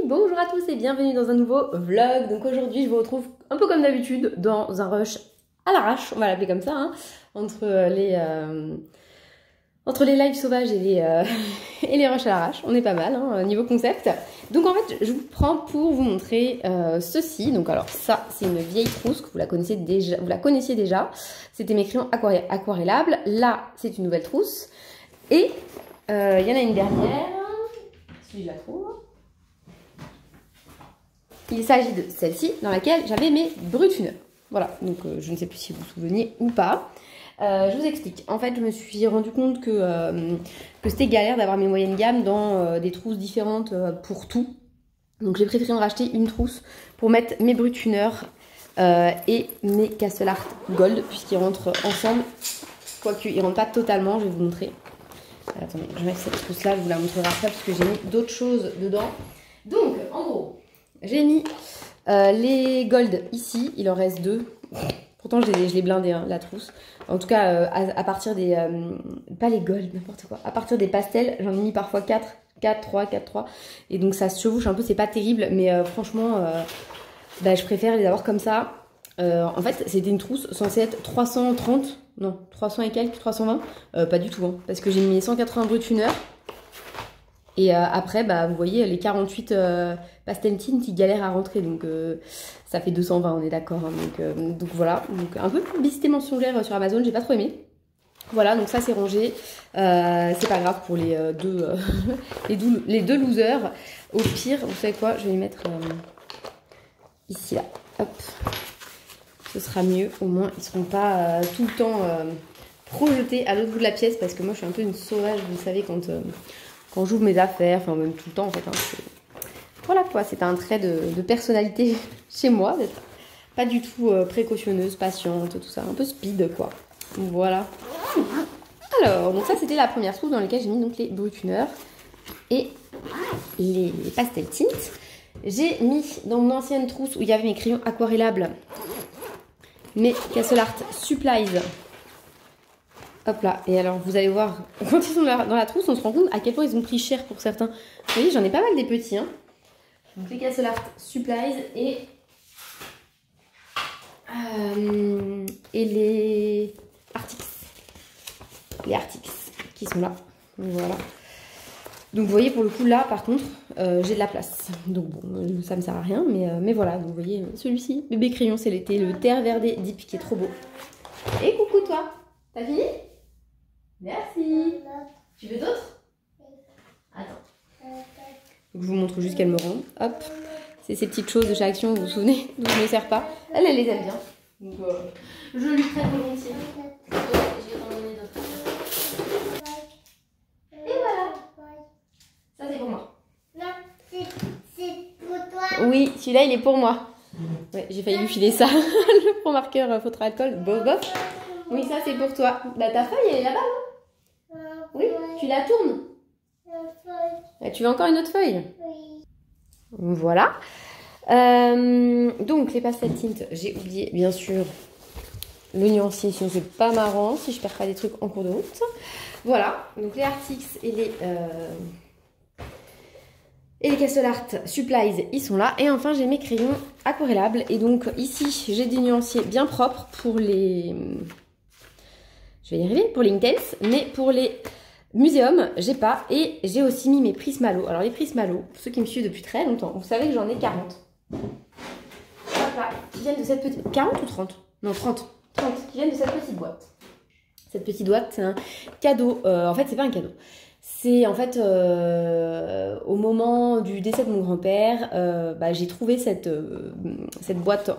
Bonjour à tous et bienvenue dans un nouveau vlog. Donc aujourd'hui je vous retrouve un peu comme d'habitude dans un rush à l'arrache, on va l'appeler comme ça, hein, entre les lives sauvages et les rushs à l'arrache. On est pas mal hein, niveau concept. Donc en fait je vous prends pour vous montrer ceci. Donc alors ça c'est une vieille trousse que vous la connaissiez déjà. C'était mes crayons aquarellables. Là c'est une nouvelle trousse. Et il y en a une dernière. Si je la trouve. Il s'agit de celle-ci dans laquelle j'avais mes brutuneurs. Voilà, donc je ne sais plus si vous vous souvenez ou pas. Je vous explique. En fait, je me suis rendu compte que c'était galère d'avoir mes moyennes gammes dans des trousses différentes pour tout. Donc j'ai préféré en racheter une trousse pour mettre mes brutuneurs et mes Castle Art Gold puisqu'ils rentrent ensemble. Quoique ils ne rentrent pas totalement, je vais vous montrer. Attendez, je vais mettre cette trousse-là, je vous la montrerai après parce que j'ai mis d'autres choses dedans. Donc, en gros, j'ai mis les gold ici, il en reste 2. Pourtant, je l'ai blindé, hein, la trousse. En tout cas, à partir des... pas les gold, n'importe quoi. À partir des pastels, j'en ai mis parfois 4, 3. Et donc, ça se chevauche un peu, c'est pas terrible. Mais franchement, je préfère les avoir comme ça. En fait, c'était une trousse censée être 330. Non, 300 et quelques, 320. Pas du tout, hein, parce que j'ai mis 180 brutuneurs. Et après, vous voyez, les 48 pastel tint, ils galèrent à rentrer. Donc, ça fait 220, on est d'accord. Hein, donc voilà. Donc, un peu de publicité mensongère sur Amazon, j'ai pas trop aimé. Voilà, donc ça, c'est rangé. C'est pas grave pour les deux losers. Au pire, vous savez quoi? Je vais les mettre ici, là. Hop. Ce sera mieux. Au moins, ils seront pas tout le temps projetés à l'autre bout de la pièce. Parce que moi, je suis un peu une sauvage, vous savez, quand j'ouvre mes affaires, enfin même tout le temps en fait. Hein, voilà quoi, c'est un trait de personnalité chez moi, d'être pas du tout précautionneuse, patiente, tout ça, un peu speed quoi. Voilà. Alors, donc ça c'était la première trousse dans laquelle j'ai mis donc les brutuneurs et les pastel tint. J'ai mis dans mon ancienne trousse où il y avait mes crayons aquarellables, mes Castle Art Supplies. Hop là, et alors vous allez voir, quand ils sont dans la trousse, on se rend compte à quel point ils ont pris cher pour certains. Vous voyez, j'en ai pas mal des petits. Hein. Donc les Castle Art Supplies et les Artix. Les Artix qui sont là. Voilà. Donc vous voyez, pour le coup, là, par contre, j'ai de la place. Donc bon, ça me sert à rien, mais voilà. Donc vous voyez, celui-ci, bébé crayon, c'est l'été, le terre verdé deep qui est trop beau. Et coucou toi, t'as fini ? Merci. Tu veux d'autres? Attends. Donc, je vous montre juste qu'elle me rend. Hop. C'est ces petites choses de chaque action, vous vous souvenez? Donc je ne me sers pas. Elle les aime bien. Donc je lui prête volontiers. Je vais t'en donner d'autres. Et voilà. Ça c'est pour moi. Non, c'est pour toi. Oui, celui-là il est pour moi. Ouais, j'ai failli lui filer ça. Le pro marqueur feutre alcool. Bof bof. Oui, ça c'est pour toi. Bah ta feuille elle est là-bas, non? Oui, tu la tournes. Tu veux encore une autre feuille? Oui. Voilà. Donc les pastel tint, j'ai oublié bien sûr le nuancier, sinon c'est pas marrant si je perds pas des trucs en cours de route. Voilà, donc les Artix et les Castle Art Supplies, ils sont là. Et enfin j'ai mes crayons aquarellables. Et donc ici j'ai des nuanciers bien propres pour les... Je vais y arriver, pour les Intense, mais pour les Muséum, j'ai pas. Et j'ai aussi mis mes Prismalo. Alors les Prismalo, pour ceux qui me suivent depuis très longtemps, vous savez que j'en ai 40. Hop là, qui viennent de cette petite... 40 ou 30? Non, 30. 30, qui viennent de cette petite boîte. Cette petite boîte, c'est un cadeau. En fait, c'est pas un cadeau. C'est en fait, au moment du décès de mon grand-père, j'ai trouvé cette boîte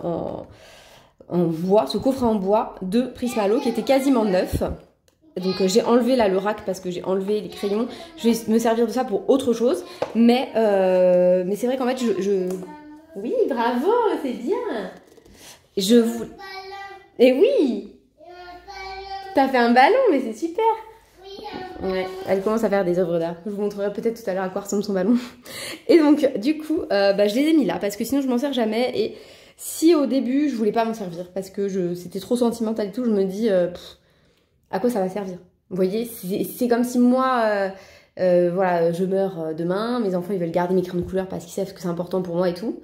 en bois, ce coffret en bois de Prismalo qui était quasiment neuf. Donc j'ai enlevé là le rack parce que j'ai enlevé les crayons. Je vais me servir de ça pour autre chose. Mais c'est vrai qu'en fait Oui, bravo, c'est bien. Et oui, t'as fait un ballon, mais c'est super. Ouais, elle commence à faire des œuvres d'art. Je vous montrerai peut-être tout à l'heure à quoi ressemble son ballon. Et donc du coup, je les ai mis là parce que sinon je m'en sers jamais. Et si au début je voulais pas m'en servir parce que c'était trop sentimental et tout, je me dis à quoi ça va servir? Vous voyez, c'est comme si moi voilà, je meurs demain, mes enfants ils veulent garder mes crayons de couleur parce qu'ils savent que c'est important pour moi et tout.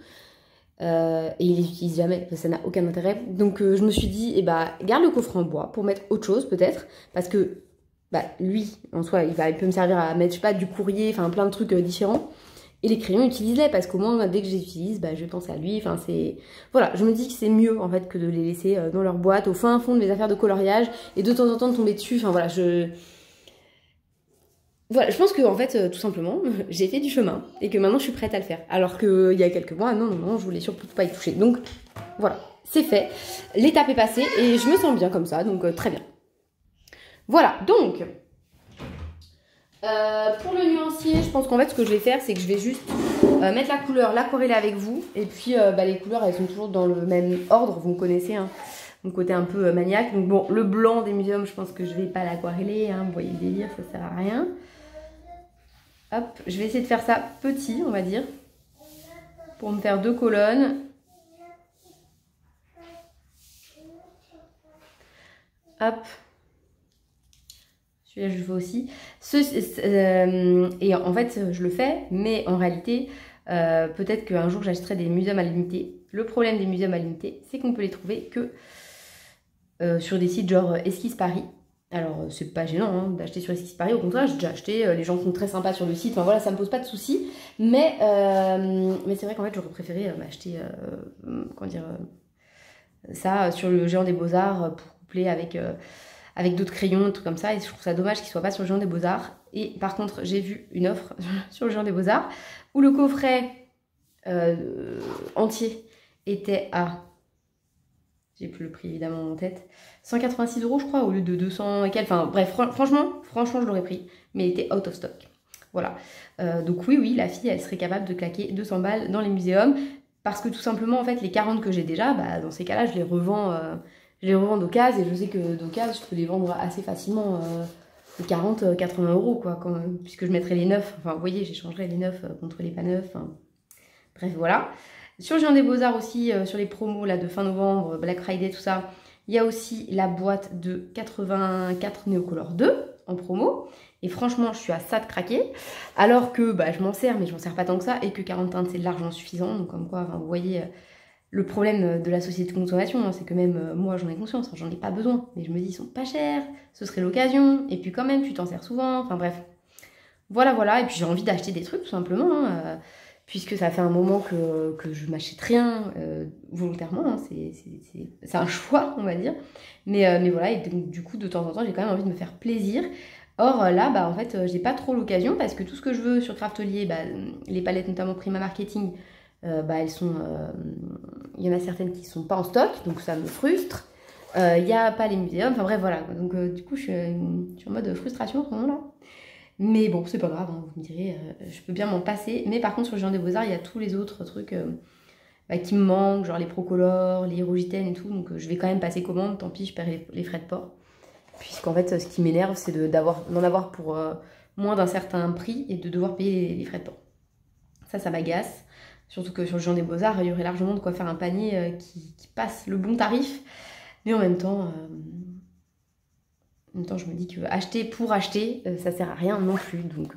Et ils les utilisent jamais parce que ça n'a aucun intérêt. Donc je me suis dit, garde le coffre en bois pour mettre autre chose peut-être, parce que lui en soi il peut me servir à mettre, je sais pas, du courrier, enfin plein de trucs différents. Et les crayons, utilise-les parce qu'au moins dès que je les utilise, je pense à lui. Enfin c'est, voilà, je me dis que c'est mieux en fait que de les laisser dans leur boîte au fin fond de mes affaires de coloriage et de temps en temps de tomber dessus. Enfin voilà, voilà, je pense que en fait, tout simplement, j'ai fait du chemin et que maintenant je suis prête à le faire. Alors qu'il y a quelques mois, non, je voulais surtout pas y toucher. Donc voilà, c'est fait. L'étape est passée et je me sens bien comme ça, donc très bien. Voilà, donc pour le nuancier, je pense qu'en fait ce que je vais faire, c'est que je vais juste mettre la couleur, l'aquareller avec vous. Et puis les couleurs, elles sont toujours dans le même ordre, vous me connaissez, hein, mon côté un peu maniaque. Donc bon, le blanc des muséums, je pense que je vais pas l'aquareller, hein, vous voyez le délire, ça sert à rien. Hop, je vais essayer de faire ça petit, on va dire, pour me faire 2 colonnes. Hop. Celui-là, je le fais aussi. Et en fait, je le fais, mais en réalité, peut-être qu'un jour, j'achèterai des muséums à l'unité. Le problème des muséums à l'unité, c'est qu'on peut les trouver que sur des sites genre Esquisse Paris. Alors, c'est pas gênant hein, d'acheter sur Esquisse Paris. Au contraire, j'ai déjà acheté. Les gens sont très sympas sur le site. Enfin voilà, ça me pose pas de soucis. Mais c'est vrai qu'en fait, j'aurais préféré m'acheter, comment dire, ça sur le Géant des Beaux-Arts pour coupler avec d'autres crayons, des trucs comme ça. Et je trouve ça dommage qu'il soit pas sur le Géant des Beaux-Arts. Et par contre, j'ai vu une offre sur le Géant des Beaux-Arts où le coffret entier était à... J'ai plus le prix évidemment en tête. 186 € je crois au lieu de 200 et quelques. Enfin bref, franchement je l'aurais pris. Mais il était out of stock. Voilà. Donc oui, la fille elle serait capable de claquer 200 balles dans les muséums. Parce que tout simplement en fait les 40 que j'ai déjà, dans ces cas-là je les revends d'occasion. Et je sais que d'occasion je peux les vendre assez facilement. Les 40, 80 € quoi. Puisque je mettrai les neufs. Enfin vous voyez, j'échangerai les neufs contre les pas neufs. Hein. Bref voilà. Sur le Géant des Beaux-Arts aussi, sur les promos là, de fin novembre, Black Friday, tout ça, il y a aussi la boîte de 84 Neocolor 2 en promo. Et franchement, je suis à ça de craquer. Alors que je m'en sers, mais je m'en sers pas tant que ça. Et que 40 teintes, c'est largement suffisant. Donc comme quoi, vous voyez le problème de la société de consommation. Hein, c'est que même moi, j'en ai conscience, j'en ai pas besoin. Mais je me dis, ils sont pas chers, ce serait l'occasion. Et puis quand même, tu t'en sers souvent. Enfin bref. Voilà. Et puis j'ai envie d'acheter des trucs tout simplement. Hein, puisque ça fait un moment que je m'achète rien volontairement, hein, c'est un choix on va dire, mais voilà, et donc, du coup de temps en temps j'ai quand même envie de me faire plaisir. Or là en fait j'ai pas trop l'occasion parce que tout ce que je veux sur Craftelier, les palettes notamment Prima Marketing, elles sont, il y en a certaines qui sont pas en stock, donc ça me frustre. Il n'y a pas les muséums, enfin bref voilà, donc du coup je suis en mode frustration en ce moment là. Mais bon, c'est pas grave, hein, vous me direz, je peux bien m'en passer. Mais par contre, sur le Géant des Beaux-Arts, il y a tous les autres trucs qui me manquent, genre les Procolor, les Hierogitènes et tout. Donc je vais quand même passer commande, tant pis, je perds les frais de port. Puisqu'en fait, ce qui m'énerve, c'est d'en avoir pour moins d'un certain prix et de devoir payer les frais de port. Ça m'agace. Surtout que sur le Géant des Beaux-Arts, il y aurait largement de quoi faire un panier qui passe le bon tarif. Mais en même temps... En même temps, je me dis que acheter pour acheter, ça sert à rien non plus. Donc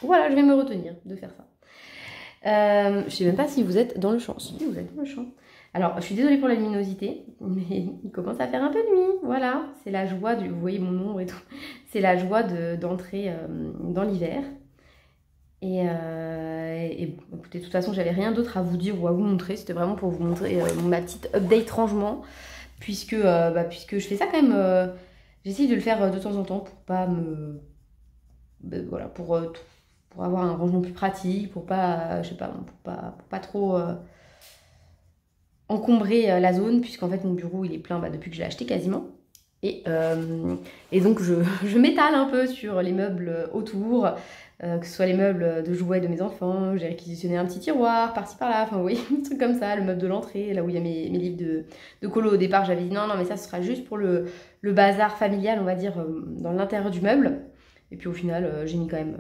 voilà, je vais me retenir de faire ça. Je sais même pas si vous êtes dans le champ. Si, vous êtes dans le champ. Alors, je suis désolée pour la luminosité, mais il commence à faire un peu nuit. Voilà, c'est la joie du... Vous voyez mon ombre et tout. C'est la joie d'entrer dans l'hiver. Et bon, écoutez, de toute façon, j'avais rien d'autre à vous dire ou à vous montrer. C'était vraiment pour vous montrer ma petite update rangement. Puisque je fais ça quand même... J'essaye de le faire de temps en temps pour pas me... voilà, pour avoir un rangement plus pratique, pour pas, je sais pas, pour pas trop encombrer la zone, puisqu'en fait mon bureau il est plein depuis que je l'ai acheté quasiment. Et donc je m'étale un peu sur les meubles autour, que ce soit les meubles de jouets de mes enfants. J'ai réquisitionné un petit tiroir par-ci par-là, enfin vous voyez, un truc comme ça, le meuble de l'entrée, là où il y a mes livres de colo. Au départ j'avais dit non mais ça ce sera juste pour le bazar familial, on va dire, dans l'intérieur du meuble. Et puis au final j'ai mis quand même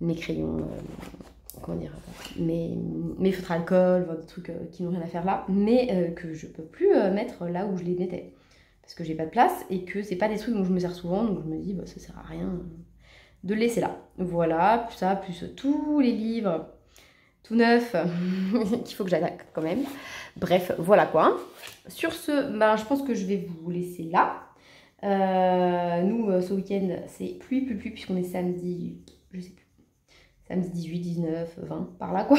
mes crayons, comment dire, mes feutres alcool, des trucs qui n'ont rien à faire là, mais que je peux plus mettre là où je les mettais. Parce que j'ai pas de place et que c'est pas des trucs dont je me sers souvent, donc je me dis ça sert à rien de le laisser là. Voilà, plus ça, plus tous les livres tout neufs qu'il faut que j'attaque quand même. Bref, voilà quoi. Sur ce, ben, je pense que je vais vous laisser là. Nous, ce week-end, c'est pluie, puisqu'on est samedi, je sais plus, samedi 18, 19, 20, par là quoi.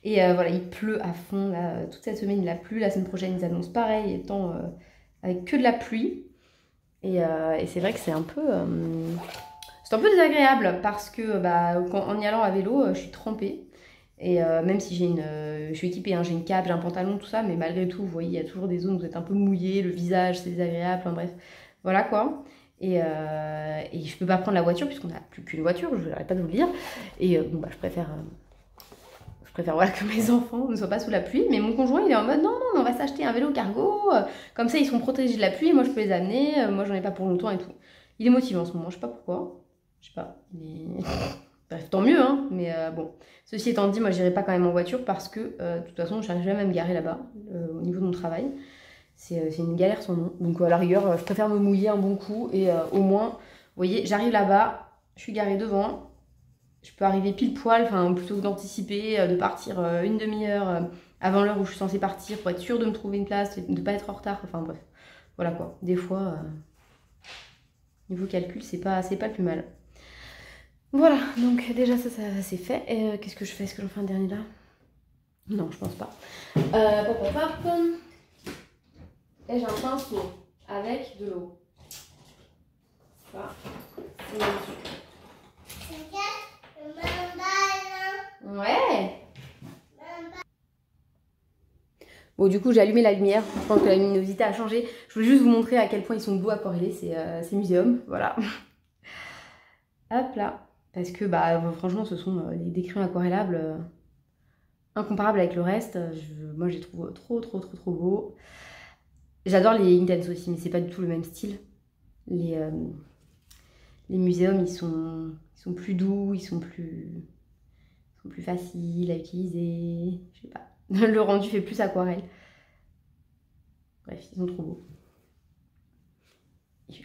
Et voilà, il pleut à fond, là, toute cette semaine il a plu, la semaine prochaine ils annoncent pareil, étant avec que de la pluie. Et c'est vrai que c'est un peu désagréable parce que en y allant à vélo, je suis trempée. Et même si je suis équipée, hein, j'ai une cape, j'ai un pantalon, tout ça, mais malgré tout, vous voyez, il y a toujours des zones où vous êtes un peu mouillé, le visage c'est désagréable, enfin bref, voilà quoi. Et je peux pas prendre la voiture puisqu'on n'a plus qu'une voiture, je n'arrête pas de vous le dire. Et bon, je préfère voilà, que mes enfants ne soient pas sous la pluie. Mais mon conjoint il est en mode non, on va s'acheter un vélo cargo, comme ça ils seront protégés de la pluie, moi je peux les amener, moi j'en ai pas pour longtemps et tout. Il est motivé en ce moment, je sais pas pourquoi, je sais pas, bref, tant mieux, hein, mais bon. Ceci étant dit, moi j'irai pas quand même en voiture parce que de toute façon je n'arrive jamais à me garer là-bas, au niveau de mon travail. C'est une galère sans nom. Donc à la rigueur, je préfère me mouiller un bon coup et au moins, vous voyez, j'arrive là-bas, je suis garée devant, je peux arriver pile poil, enfin plutôt que d'anticiper, de partir une demi-heure avant l'heure où je suis censée partir pour être sûre de me trouver une place, de ne pas être en retard, enfin bref, voilà quoi. Des fois, niveau calcul, c'est pas le plus mal. Voilà, donc déjà ça c'est fait. Et qu'est-ce que je fais? Est-ce que j'en fais un dernier là? Non, je pense pas. Et j'ai un pinceau avec de l'eau. Ça, c'est ouais. Bon, du coup, j'ai allumé la lumière. Je pense que la luminosité a changé. Je voulais juste vous montrer à quel point ils sont beaux aquarellés. C'est Muséum, voilà. Hop là. Parce que, franchement, ce sont des crayons aquarellables incomparables avec le reste. Moi, je les trouve trop beaux. J'adore les Intense aussi, mais c'est pas du tout le même style. Les Muséum, ils sont plus doux, ils sont plus faciles à utiliser. Je sais pas. Le rendu fait plus aquarelle. Bref, ils sont trop beaux. Je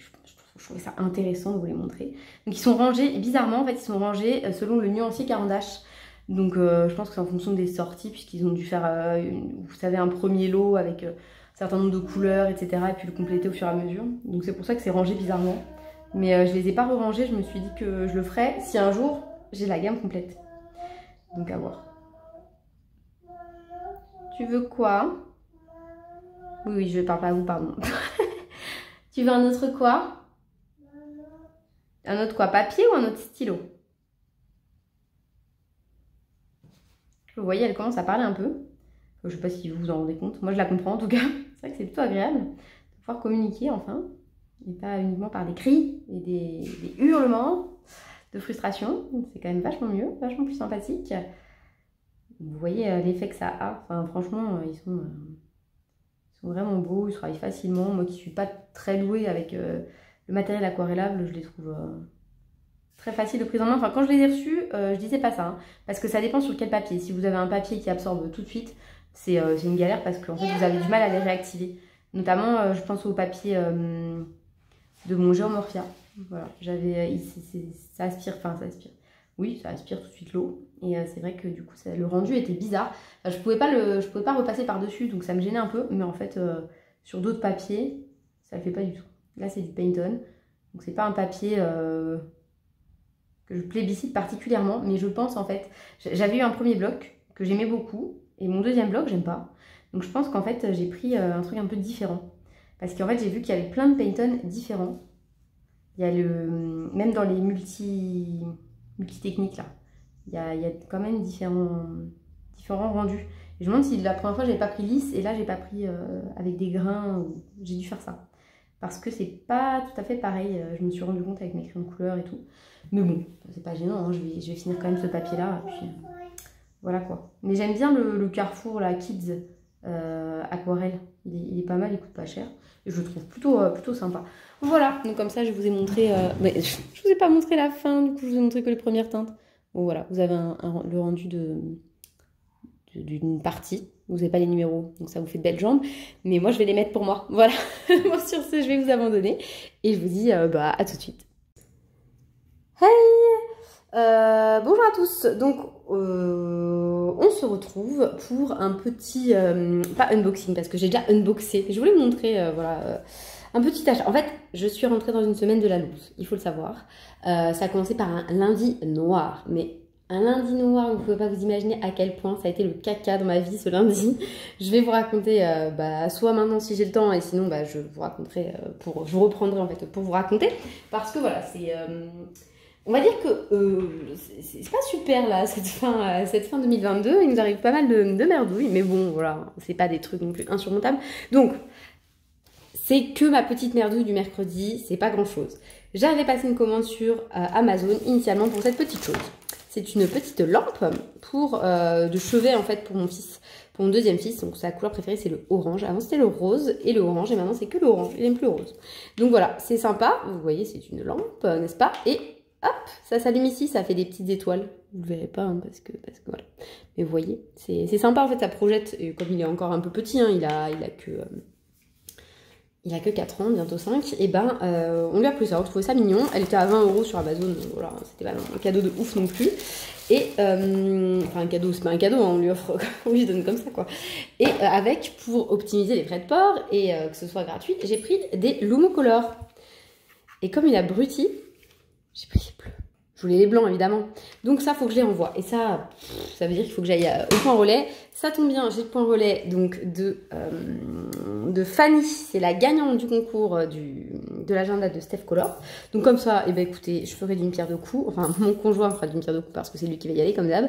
trouvais ça intéressant de vous les montrer. Donc ils sont rangés, bizarrement en fait, ils sont rangés selon le nuancier Caran d'Ache. Donc je pense que c'est en fonction des sorties, puisqu'ils ont dû faire, vous savez, un premier lot avec un certain nombre de couleurs, etc. Et puis le compléter au fur et à mesure. Donc c'est pour ça que c'est rangé bizarrement. Mais je les ai pas re-rangés, je me suis dit que je le ferais si un jour j'ai la gamme complète. Donc à voir. Tu veux quoi? Oui, je parle pas à vous, pardon. Tu veux un autre quoi? Un autre quoi? Papier ou un autre stylo? Vous voyez, elle commence à parler un peu. Je sais pas si vous vous en rendez compte. Moi, je la comprends en tout cas. C'est vrai que c'est plutôt agréable de pouvoir communiquer enfin. Et pas uniquement par des cris et des hurlements de frustration. C'est quand même vachement mieux, vachement plus sympathique. Vous voyez l'effet que ça a. Enfin, franchement, ils sont vraiment beaux. Ils se travaillent facilement. Moi qui suis pas très douée avec le matériel aquarellable, je les trouve très faciles de prise en main. Enfin, quand je les ai reçus, je disais pas ça. Hein, parce que ça dépend sur quel papier. Si vous avez un papier qui absorbe tout de suite, c'est une galère parce qu'en fait, vous avez du mal à les réactiver. Notamment, je pense au papier de mon Geomorphia. Voilà, ça aspire. Oui, ça aspire tout de suite l'eau. Et c'est vrai que du coup, le rendu était bizarre. Enfin, je pouvais pas repasser par-dessus, donc ça me gênait un peu. Mais en fait, sur d'autres papiers, ça le fait pas du tout. Là, c'est du Pantone. Donc c'est pas un papier que je plébiscite particulièrement. Mais je pense en fait, j'avais eu un premier bloc que j'aimais beaucoup. Et mon deuxième bloc, j'aime pas. Donc je pense qu'en fait, j'ai pris un truc un peu différent. Parce qu'en fait, j'ai vu qu'il y avait plein de Pantone différents. Il y a même dans les multi-techniques là, il y a quand même différents rendus. Et je me demande si la première fois j'avais pas pris lisse et là j'ai pas pris avec des grains, j'ai dû faire ça. Parce que c'est pas tout à fait pareil, je me suis rendu compte avec mes crayons de couleur et tout. Mais bon, c'est pas gênant, hein, je vais finir quand même ce papier là. Puis, voilà quoi. Mais j'aime bien le Carrefour, la Kids aquarelle, il est pas mal, il coûte pas cher. Et je le trouve plutôt sympa. Voilà, donc comme ça je vous ai montré, mais je vous ai pas montré la fin, du coup je vous ai montré que les premières teintes. Bon voilà, vous avez le rendu d'une partie, vous n'avez pas les numéros, donc ça vous fait de belles jambes, mais moi je vais les mettre pour moi. Voilà, bon, sur ce je vais vous abandonner et je vous dis à tout de suite. Hey, bonjour à tous. Donc on se retrouve pour un petit, pas unboxing parce que j'ai déjà unboxé. Je voulais vous montrer, voilà, un petit achat. En fait, je suis rentrée dans une semaine de la loose, il faut le savoir. Ça a commencé par un lundi noir, mais un lundi noir, vous ne pouvez pas vous imaginer à quel point ça a été le caca dans ma vie ce lundi. Je vais vous raconter, soit maintenant si j'ai le temps, et sinon je vous raconterai, je vous reprendrai en fait pour vous raconter. Parce que voilà, c'est... on va dire que c'est pas super là, cette fin 2022. Il nous arrive pas mal de merdouilles, mais bon, voilà, c'est pas des trucs non plus insurmontables. Donc, c'est que ma petite merdouille du mercredi, c'est pas grand chose. J'avais passé une commande sur Amazon initialement pour cette petite chose. C'est une petite lampe de chevet en fait pour mon fils, pour mon deuxième fils. Donc sa couleur préférée c'est le orange. Avant c'était le rose et le orange et maintenant c'est que le orange. Il n'aime plus le rose. Donc voilà, c'est sympa. Vous voyez, c'est une lampe, n'est-ce pas? Et hop, ça s'allume ici, ça fait des petites étoiles. Vous le verrez pas hein, parce que voilà. Mais vous voyez, c'est sympa en fait, ça projette. Et comme il est encore un peu petit, hein, il a que 4 ans, bientôt 5, et on lui a pris ça, on trouvait ça mignon. Elle était à 20 € sur Amazon, voilà, c'était pas un cadeau de ouf non plus. Et, enfin un cadeau, c'est pas un cadeau, hein, on lui offre, on lui donne comme ça quoi. Et pour optimiser les frais de port et que ce soit gratuit, j'ai pris des Lumocolor. Et comme il a abruti, j'ai pris les bleus. Je voulais les blancs évidemment. Donc ça, faut que je les renvoie. Et ça veut dire qu'il faut que j'aille au point relais. Ça tombe bien, j'ai le point relais donc de Fanny. C'est la gagnante du concours de l'agenda de Steph Color. Donc comme ça, écoutez, je ferai d'une pierre deux coups. Enfin, mon conjoint fera d'une pierre deux coups parce que c'est lui qui va y aller comme d'hab.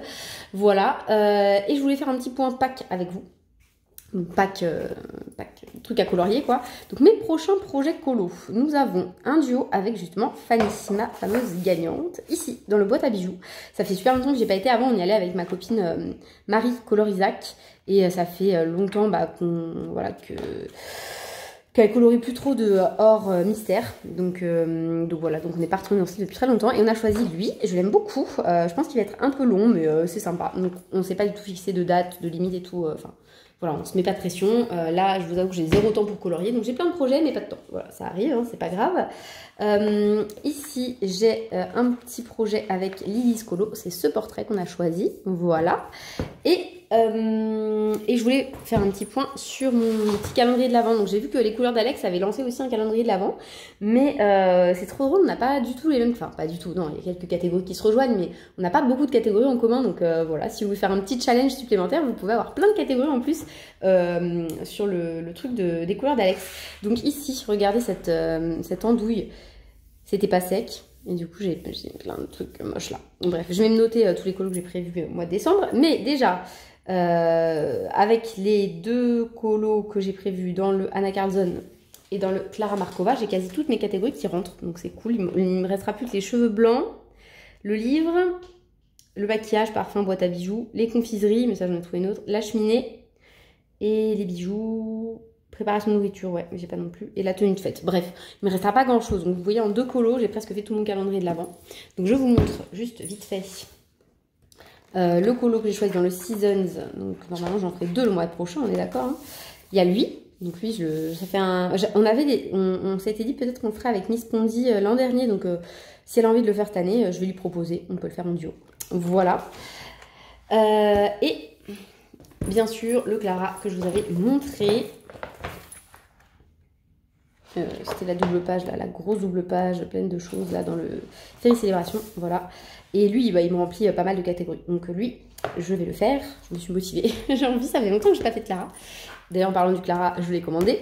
Voilà. Et je voulais faire un petit point pack avec vous. Pack truc à colorier quoi. Donc mes prochains projets colo, nous avons un duo avec justement Fanny, ma fameuse gagnante, ici dans le boîte à bijoux. Ça fait super longtemps que j'ai pas été. Avant on y allait avec ma copine Marie Color Isaac et ça fait longtemps qu'elle colorie plus trop de or mystère. Donc voilà, donc on est pas retourné dans ce style depuis très longtemps et on a choisi lui. Je l'aime beaucoup. Je pense qu'il va être un peu long mais c'est sympa. Donc on s'est pas du tout fixé de date, de limite et tout. Voilà, on se met pas de pression. Là, je vous avoue que j'ai 0 temps pour colorier. Donc j'ai plein de projets mais pas de temps. Voilà, ça arrive, hein, c'est pas grave. Ici, j'ai un petit projet avec Lily's Colo. C'est ce portrait qu'on a choisi. Voilà. Et je voulais faire un petit point sur mon petit calendrier de l'Avent. Donc j'ai vu que les couleurs d'Alex avaient lancé aussi un calendrier de l'Avent. Mais c'est trop drôle, on n'a pas du tout les mêmes... Enfin, pas du tout, non, il y a quelques catégories qui se rejoignent, mais on n'a pas beaucoup de catégories en commun. Donc voilà, si vous voulez faire un petit challenge supplémentaire, vous pouvez avoir plein de catégories en plus sur le truc des couleurs d'Alex. Donc ici, regardez cette andouille. C'était pas sec. Et du coup, j'ai plein de trucs moches là. Bref, je vais me noter tous les colos que j'ai prévus au mois de décembre. Mais déjà... avec les 2 colos que j'ai prévus dans le Anna Carlson et dans le Clara Markova, j'ai quasi toutes mes catégories qui rentrent, donc c'est cool. Il me restera plus que les cheveux blancs, le livre, le maquillage, parfum, boîte à bijoux, les confiseries, mais ça j'en ai trouvé une autre, la cheminée et les bijoux, préparation de nourriture, ouais, mais j'ai pas non plus, et la tenue de fête. Bref, il me restera pas grand chose. Donc vous voyez, en 2 colos, j'ai presque fait tout mon calendrier de l'Avent. Donc je vous montre juste vite fait. Le colo que j'ai choisi dans le Seasons, donc normalement j'en ferai 2 le mois prochain, on est d'accord hein. Il y a lui, donc lui, ça fait on s'était dit peut-être qu'on le ferait avec Miss Pondy l'an dernier, donc si elle a envie de le faire cette année, je vais lui proposer, on peut le faire en duo. Voilà. Et bien sûr, le Clara que je vous avais montré. C'était la double page, là, la grosse double page pleine de choses là dans le Férie Célébration, voilà. Et lui, il me remplit pas mal de catégories. Donc lui, je vais le faire. Je me suis motivée. J'ai envie, ça fait longtemps que je n'ai pas fait de Clara. D'ailleurs, en parlant du Clara, je l'ai commandé.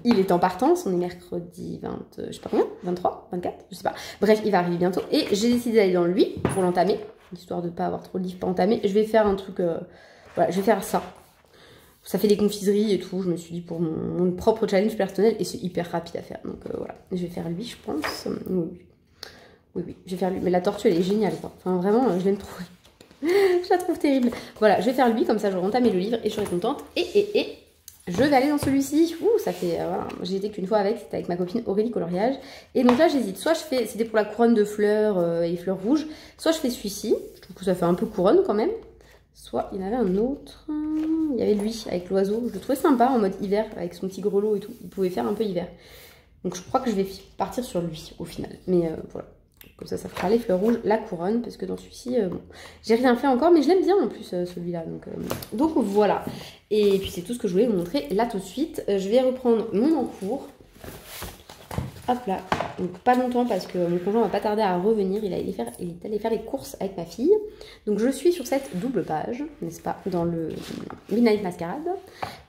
Il est en partance. On est mercredi 20, je sais pas combien, 23, 24, je sais pas. Bref, il va arriver bientôt. Et j'ai décidé d'aller dans lui pour l'entamer, histoire de ne pas avoir trop de livres pas entamés. Je vais faire un truc, voilà, je vais faire ça. Ça fait des confiseries et tout, je me suis dit pour mon propre challenge personnel et c'est hyper rapide à faire. Donc voilà, je vais faire lui, je pense. Oui, je vais faire lui. Mais la tortue, elle est géniale, quoi. Enfin, vraiment, je l'aime trop. Je la trouve terrible. Voilà, je vais faire lui, comme ça, j'aurai entamé le livre et je serai contente. Et je vais aller dans celui-ci. Ouh, ça fait... voilà, j'ai été qu'une fois avec, c'était avec ma copine Aurélie Coloriage. Et donc là, j'hésite. Soit je fais... C'était pour la couronne de fleurs et fleurs rouges. Soit je fais celui-ci. Je trouve que ça fait un peu couronne, quand même. Soit il y en avait un autre, il y avait lui avec l'oiseau, je le trouvais sympa en mode hiver avec son petit grelot et tout, il pouvait faire un peu hiver. Donc je crois que je vais partir sur lui au final, mais voilà. Comme ça fera les fleurs rouges, la couronne, parce que dans celui-ci, bon, j'ai rien fait encore, mais je l'aime bien en plus celui-là. Donc voilà. Et puis c'est tout ce que je voulais vous montrer. Là tout de suite, je vais reprendre mon encours. Hop là, donc pas longtemps parce que mon conjoint va pas tarder à revenir, il est allé faire les courses avec ma fille. Donc je suis sur cette double page, n'est-ce pas, dans le Midnight Masquerade,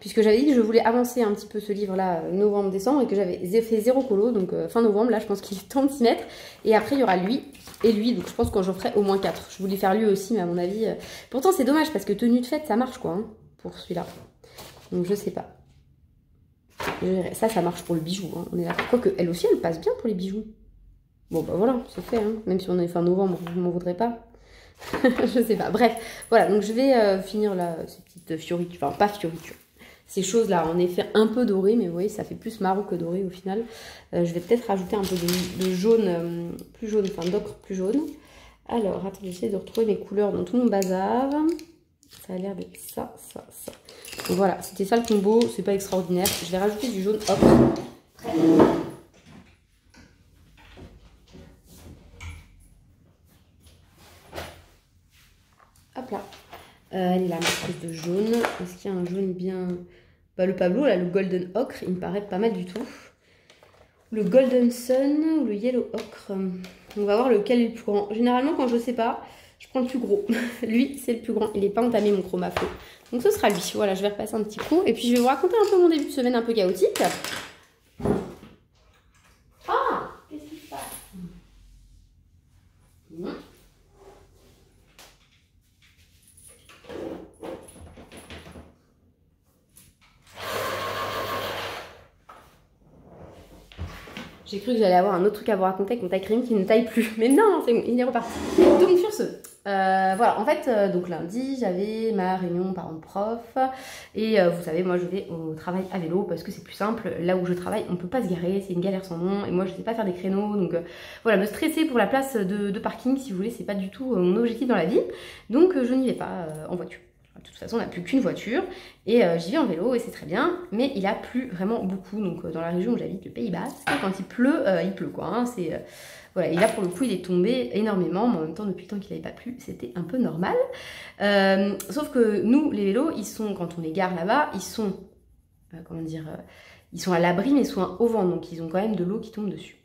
puisque j'avais dit que je voulais avancer un petit peu ce livre-là novembre-décembre et que j'avais fait 0 colo, donc fin novembre, là je pense qu'il est temps de s'y mettre. Et après il y aura lui et lui, donc je pense que j'en ferai au moins 4. Je voulais faire lui aussi, mais à mon avis... Pourtant c'est dommage parce que tenue de fête ça marche quoi, hein, pour celui-là. Donc je sais pas. Ça marche pour le bijou, hein. On est là. Quoique, elle aussi, elle passe bien pour les bijoux. Bon, bah voilà, c'est fait, hein. Même si on est fin novembre, vous m'en voudrez pas. Je sais pas. Bref, voilà, donc je vais finir là, ces petites fioritures, enfin, pas fioritures. Ces choses-là, en effet, un peu dorées, mais vous voyez, ça fait plus marron que doré au final. Je vais peut-être rajouter un peu de jaune, plus jaune, enfin d'ocre plus jaune. Alors, attendez, j'essaie de retrouver mes couleurs dans tout mon bazar. Ça a l'air d'être ça. Donc voilà, c'était ça le combo, c'est pas extraordinaire. Je vais rajouter du jaune ocre. Hop là. Elle est là, ma espèce de jaune. Est-ce qu'il y a un jaune bien... Bah, le Pablo, là, le golden ocre, il me paraît pas mal du tout. Le golden sun ou le yellow ocre. On va voir lequel est le plus grand. Généralement, quand je sais pas, je prends le plus gros. Lui, c'est le plus grand. Il n'est pas entamé, mon chroma feu. Donc ce sera lui. Voilà, je vais repasser un petit coup. Et puis je vais vous raconter un peu mon début de semaine un peu chaotique. Ah, qu'est-ce qui se passe? J'ai cru que j'allais avoir un autre truc à vous raconter avec mon taille-crème qui ne taille plus. Mais non, c'est bon, il est reparti. Donc sur ce, voilà, en fait, donc lundi, j'avais ma réunion parents-prof. Et vous savez, moi je vais au travail à vélo parce que c'est plus simple. Là où je travaille, on ne peut pas se garer, c'est une galère sans nom. Et moi je ne sais pas faire des créneaux. Donc voilà, me stresser pour la place de parking, si vous voulez, c'est pas du tout mon objectif dans la vie. Donc je n'y vais pas en voiture. De toute façon, on n'a plus qu'une voiture et j'y vais en vélo et c'est très bien, mais il a plu vraiment beaucoup. Donc dans la région où j'habite, le Pays Basque, quand il pleut quoi. Hein, voilà. Et là pour le coup, il est tombé énormément, mais en même temps, depuis le temps qu'il n'avait pas plu, c'était un peu normal. Sauf que nous, les vélos, ils sont, quand on les gare là-bas, ils sont, comment dire, ils sont à l'abri mais souvent au vent, donc ils ont quand même de l'eau qui tombe dessus.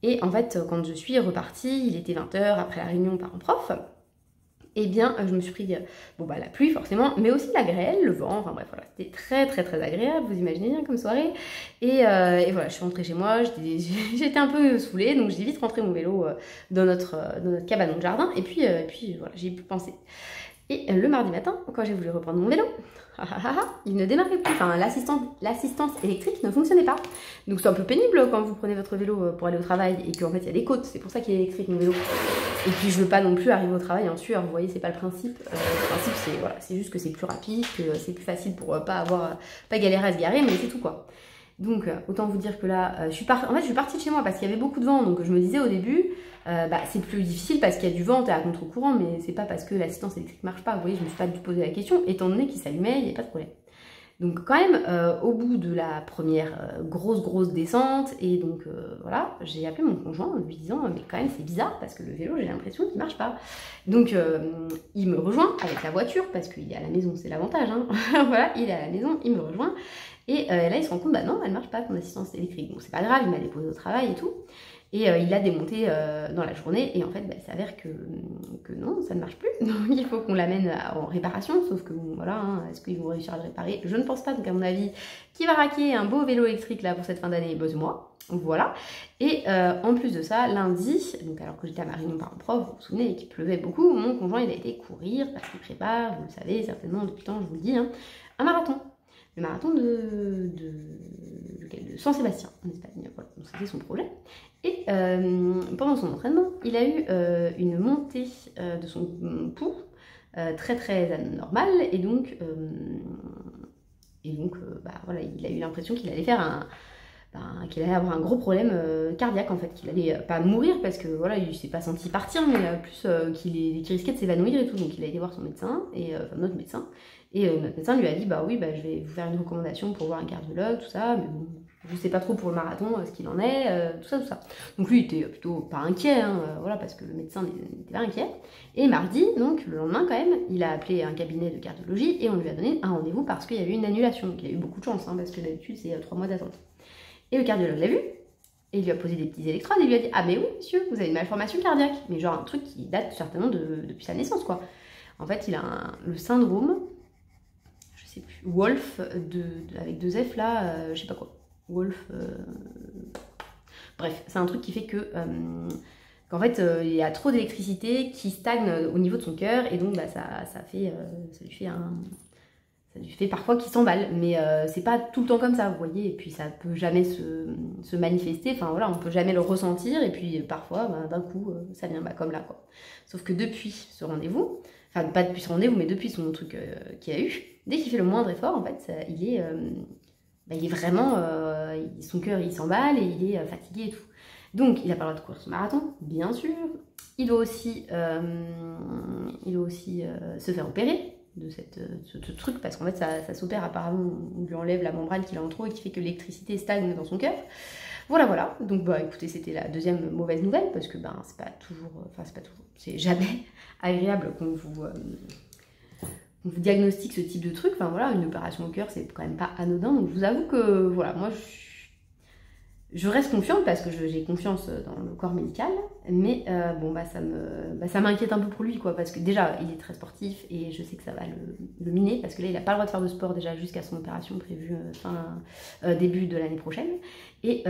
Et en fait, quand je suis repartie, il était 20 h après la réunion parents-prof. Eh bien, je me suis pris la pluie forcément, mais aussi la grêle, le vent, enfin bref, voilà, c'était très agréable, vous imaginez bien comme soirée. Et voilà, je suis rentrée chez moi, j'étais un peu saoulée, donc j'ai vite rentré mon vélo dans notre cabanon de jardin, et puis voilà, j'ai pu penser. Et le mardi matin, quand j'ai voulu reprendre mon vélo, il ne démarrait plus, enfin l'assistance électrique ne fonctionnait pas. Donc c'est un peu pénible quand vous prenez votre vélo pour aller au travail et qu'en fait il y a des côtes, c'est pour ça qu'il est électrique mon vélo. Et puis je veux pas non plus arriver au travail en sueur, vous voyez, c'est pas le principe. Le principe c'est voilà, c'est juste que c'est plus rapide, que c'est plus facile pour pas galérer à se garer, mais c'est tout quoi. Donc autant vous dire que là, je suis partie de chez moi parce qu'il y avait beaucoup de vent, donc je me disais au début, c'est plus difficile parce qu'il y a du vent, t'es à contre-courant, mais c'est pas parce que l'assistance électrique marche pas, vous voyez, je me suis pas dû poser la question, étant donné qu'il s'allumait, il n'y a pas de problème. Donc quand même, au bout de la première grosse descente, et donc voilà, j'ai appelé mon conjoint en lui disant mais quand même c'est bizarre parce que le vélo j'ai l'impression qu'il marche pas. Donc il me rejoint avec la voiture parce qu'il est à la maison, c'est l'avantage, hein. Voilà, il est à la maison, il me rejoint. Et là il se rend compte, bah non, elle marche pas ton assistance électrique. Bon c'est pas grave, il m'a déposé au travail et tout. Et il l'a démonté dans la journée et en fait il s'avère que non, ça ne marche plus. Donc il faut qu'on l'amène en réparation, sauf que bon, voilà, hein, est-ce qu'ils vont réussir à le réparer? Je ne pense pas, donc à mon avis, qui va raquer un beau vélo électrique là pour cette fin d'année, moi. Voilà. Et en plus de ça, lundi, donc alors que j'étais à ma réunion parents-prof, vous vous souvenez qu'il pleuvait beaucoup, mon conjoint il a été courir parce qu'il prépare, vous le savez certainement depuis le temps, je vous le dis, hein, un marathon. Le marathon de Saint-Sébastien en Espagne, voilà, donc c'était son projet. Et pendant son entraînement, il a eu une montée de son pouls très anormale, et donc voilà, il a eu l'impression qu'il allait faire qu'il allait avoir un gros problème cardiaque en fait, qu'il allait pas mourir parce que voilà, il s'est pas senti partir, mais plus qu'il risquait de s'évanouir et tout. Donc il a été voir son médecin, et notre médecin, et notre médecin lui a dit bah oui, je vais vous faire une recommandation pour voir un cardiologue, tout ça, mais bon, je sais pas trop pour le marathon ce qu'il en est, tout ça, tout ça. Donc lui il était plutôt pas inquiet, hein, voilà, parce que le médecin n'était pas inquiet. Et mardi, donc le lendemain quand même, il a appelé un cabinet de cardiologie et on lui a donné un rendez-vous parce qu'il y avait une annulation. Donc il a eu beaucoup de chance, hein, parce que d'habitude c'est 3 mois d'attente. Et le cardiologue l'a vu, et il lui a posé des petits électrodes, et il lui a dit « Ah mais oui monsieur, vous avez une malformation cardiaque ». Mais genre un truc qui date certainement depuis sa naissance, quoi. En fait, il a le syndrome, je sais plus, Wolf, avec 2 F là, je sais pas quoi. Wolf... Bref, c'est un truc qui fait que... qu'en fait, il y a trop d'électricité qui stagne au niveau de son cœur, et donc ça lui fait parfois qu'il s'emballe, mais c'est pas tout le temps comme ça, vous voyez, et puis ça peut jamais se manifester, enfin voilà, on peut jamais le ressentir, et puis parfois, d'un coup, ça vient comme là, quoi. Sauf que depuis ce rendez-vous, enfin pas depuis ce rendez-vous, mais depuis son truc qu'il a eu, dès qu'il fait le moindre effort, en fait, il est vraiment, son cœur il s'emballe, et il est fatigué et tout. Donc il n'a pas le droit de courir son marathon, bien sûr, il doit aussi se faire opérer de ce truc, parce qu'en fait ça s'opère apparemment, on lui enlève la membrane qu'il a en trop et qui fait que l'électricité stagne dans son cœur. Voilà, donc écoutez, c'était la deuxième mauvaise nouvelle, parce que c'est jamais agréable qu'on vous diagnostique ce type de truc, enfin voilà, une opération au cœur c'est quand même pas anodin, donc je vous avoue que voilà, moi je reste confiante parce que j'ai confiance dans le corps médical, mais ça m'inquiète un peu pour lui, quoi, parce que déjà il est très sportif et je sais que ça va le miner, parce que là il n'a pas le droit de faire de sport déjà jusqu'à son opération prévue début de l'année prochaine, et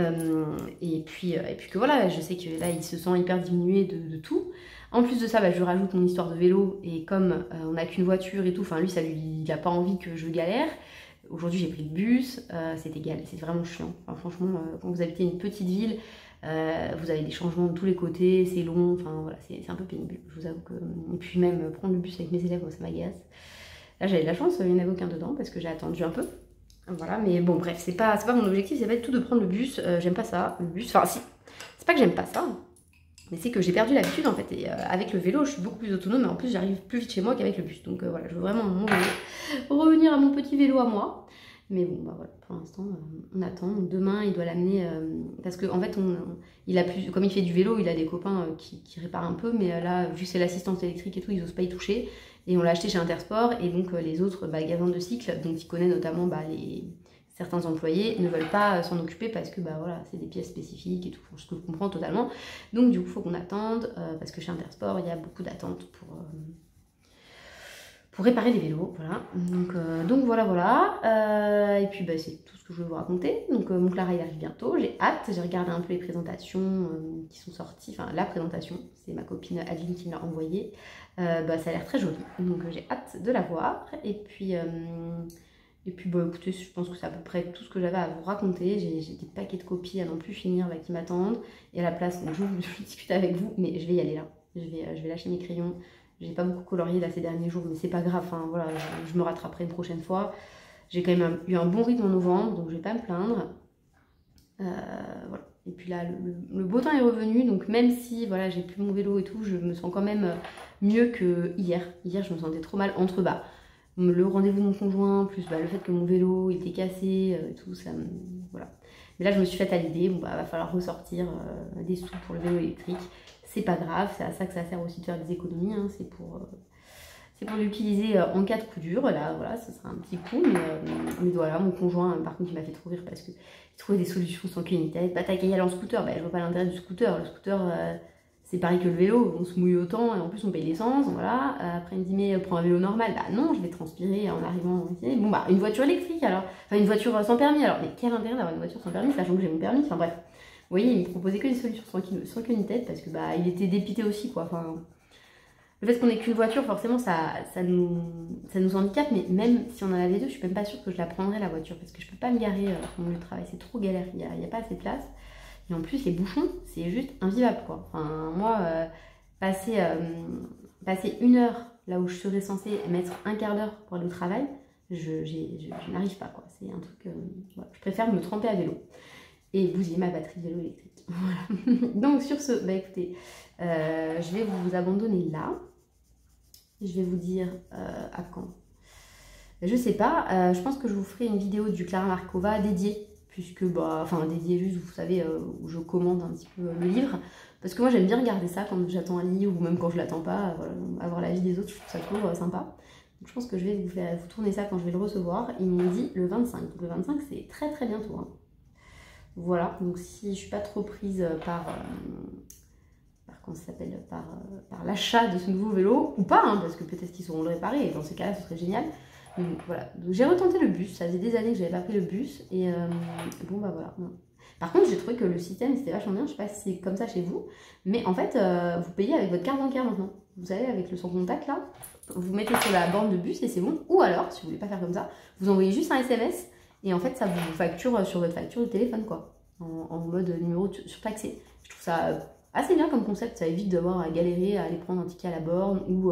puis que voilà, je sais que là il se sent hyper diminué de tout. En plus de ça, je rajoute mon histoire de vélo, et comme on n'a qu'une voiture et tout, enfin lui il n'a pas envie que je galère. Aujourd'hui j'ai pris le bus, c'est égal, c'est vraiment chiant. Enfin, franchement, quand vous habitez une petite ville, vous avez des changements de tous les côtés, c'est long, enfin voilà, c'est un peu pénible, je vous avoue que... Et puis même prendre le bus avec mes élèves, ça m'agace. Là j'avais de la chance, il n'y en avait aucun dedans parce que j'ai attendu un peu. Voilà, mais bon bref, c'est pas mon objectif, c'est pas du tout de prendre le bus, j'aime pas ça, le bus, enfin si, c'est pas que j'aime pas ça, mais c'est que j'ai perdu l'habitude en fait, et avec le vélo je suis beaucoup plus autonome, et en plus j'arrive plus vite chez moi qu'avec le bus, donc voilà, je veux vraiment revenir à mon petit vélo à moi. Mais bon, voilà, pour l'instant, on attend. Donc demain, il doit l'amener, parce qu'en en fait, comme il fait du vélo, il a des copains qui réparent un peu, mais là, vu que c'est l'assistance électrique et tout, ils n'osent pas y toucher, et on l'a acheté chez Intersport, et donc les autres magasins de cycles, dont il connaît notamment certains employés, ne veulent pas s'en occuper parce que voilà, c'est des pièces spécifiques et tout, ce que je comprends totalement. Donc du coup, il faut qu'on attende, parce que chez Intersport, il y a beaucoup d'attentes pour réparer les vélos, voilà. Donc voilà. Et puis c'est tout ce que je voulais vous raconter. Donc mon Clara il arrive bientôt, j'ai hâte, j'ai regardé un peu les présentations qui sont sorties, enfin la présentation, c'est ma copine Adeline qui me l'a envoyée. Ça a l'air très joli, donc j'ai hâte de la voir. Et puis écoutez, je pense que c'est à peu près tout ce que j'avais à vous raconter. J'ai des paquets de copies à non plus finir là, qui m'attendent. Et à la place, donc, je discute avec vous, mais je vais y aller là. Je vais lâcher mes crayons. J'ai pas beaucoup colorié là ces derniers jours, mais c'est pas grave, hein, voilà, je me rattraperai une prochaine fois. J'ai quand même eu un bon rythme en novembre, donc je vais pas me plaindre. Voilà. Et puis là, le beau temps est revenu, donc même si voilà, j'ai plus mon vélo et tout, je me sens quand même mieux que hier. Hier, je me sentais trop mal entre le rendez-vous de mon conjoint, plus le fait que mon vélo il était cassé, tout ça, voilà. Mais là, je me suis faite à l'idée, va falloir ressortir des sous pour le vélo électrique. C'est pas grave, c'est à ça que ça sert aussi de faire des économies, hein. C'est pour l'utiliser en cas de coup dur. Là, voilà, ça sera un petit coup, mais voilà, mon conjoint, par contre, il m'a fait trop rire parce qu'il trouvait des solutions sans queue ni tête. T'as qu'à y aller en scooter, je vois pas l'intérêt du scooter. Le scooter, c'est pareil que le vélo, on se mouille autant et en plus on paye l'essence, voilà. Après, il me dit, mais prends un vélo normal. Non, je vais transpirer en arrivant ici. Bon, une voiture électrique alors, enfin une voiture sans permis alors, mais quel intérêt d'avoir une voiture sans permis, sachant que j'ai mon permis, enfin bref. Vous voyez, il me proposait que des solutions sans queue ni tête parce que il était dépité aussi, quoi. Enfin, le fait qu'on n'ait qu'une voiture, forcément, ça nous handicape, mais même si on en avait deux, je suis même pas sûre que je la prendrais la voiture parce que je peux pas me garer sur mon lieu de travail, c'est trop galère, il y a pas assez de place. Et en plus, les bouchons, c'est juste invivable, quoi. Enfin, moi, passer 1 heure là où je serais censée mettre un quart d'heure pour aller au travail, je n'arrive pas, quoi. C'est un truc, voilà. Je préfère me tremper à vélo. et bousiller ma batterie de vélo électrique. Voilà. Donc sur ce, bah écoutez, je vais vous abandonner là. Je vais vous dire à quand. Je sais pas, je pense que je vous ferai une vidéo du Clara Markova dédiée, puisque, bah, enfin dédiée juste, vous savez, où je commande un petit peu le livre. Parce que moi j'aime bien regarder ça quand j'attends un livre, ou même quand je l'attends pas, voilà, avoir l'avis des autres, je trouve ça toujours sympa. Donc je pense que je vais vous tourner ça quand je vais le recevoir. Ils m'ont dit le 25, donc le 25 c'est très très bientôt. Hein. Voilà, donc si je suis pas trop prise par comment ça s'appelle, par l'achat de ce nouveau vélo, ou pas, hein, parce que peut-être qu'ils sauront le réparer, et dans ces cas-là ce serait génial. Donc voilà, donc j'ai retenté le bus, ça faisait des années que j'avais pas pris le bus, et bon bah voilà. Non. Par contre j'ai trouvé que le système c'était vachement bien, je sais pas si c'est comme ça chez vous, mais en fait vous payez avec votre carte bancaire maintenant. Vous savez, avec le sans contact là, vous mettez sur la borne de bus et c'est bon, ou alors, si vous voulez pas faire comme ça, vous envoyez juste un SMS, et en fait ça vous facture sur votre facture de téléphone quoi, en mode numéro surtaxé. Je trouve ça assez bien comme concept, ça évite d'avoir à galérer à aller prendre un ticket à la borne, ou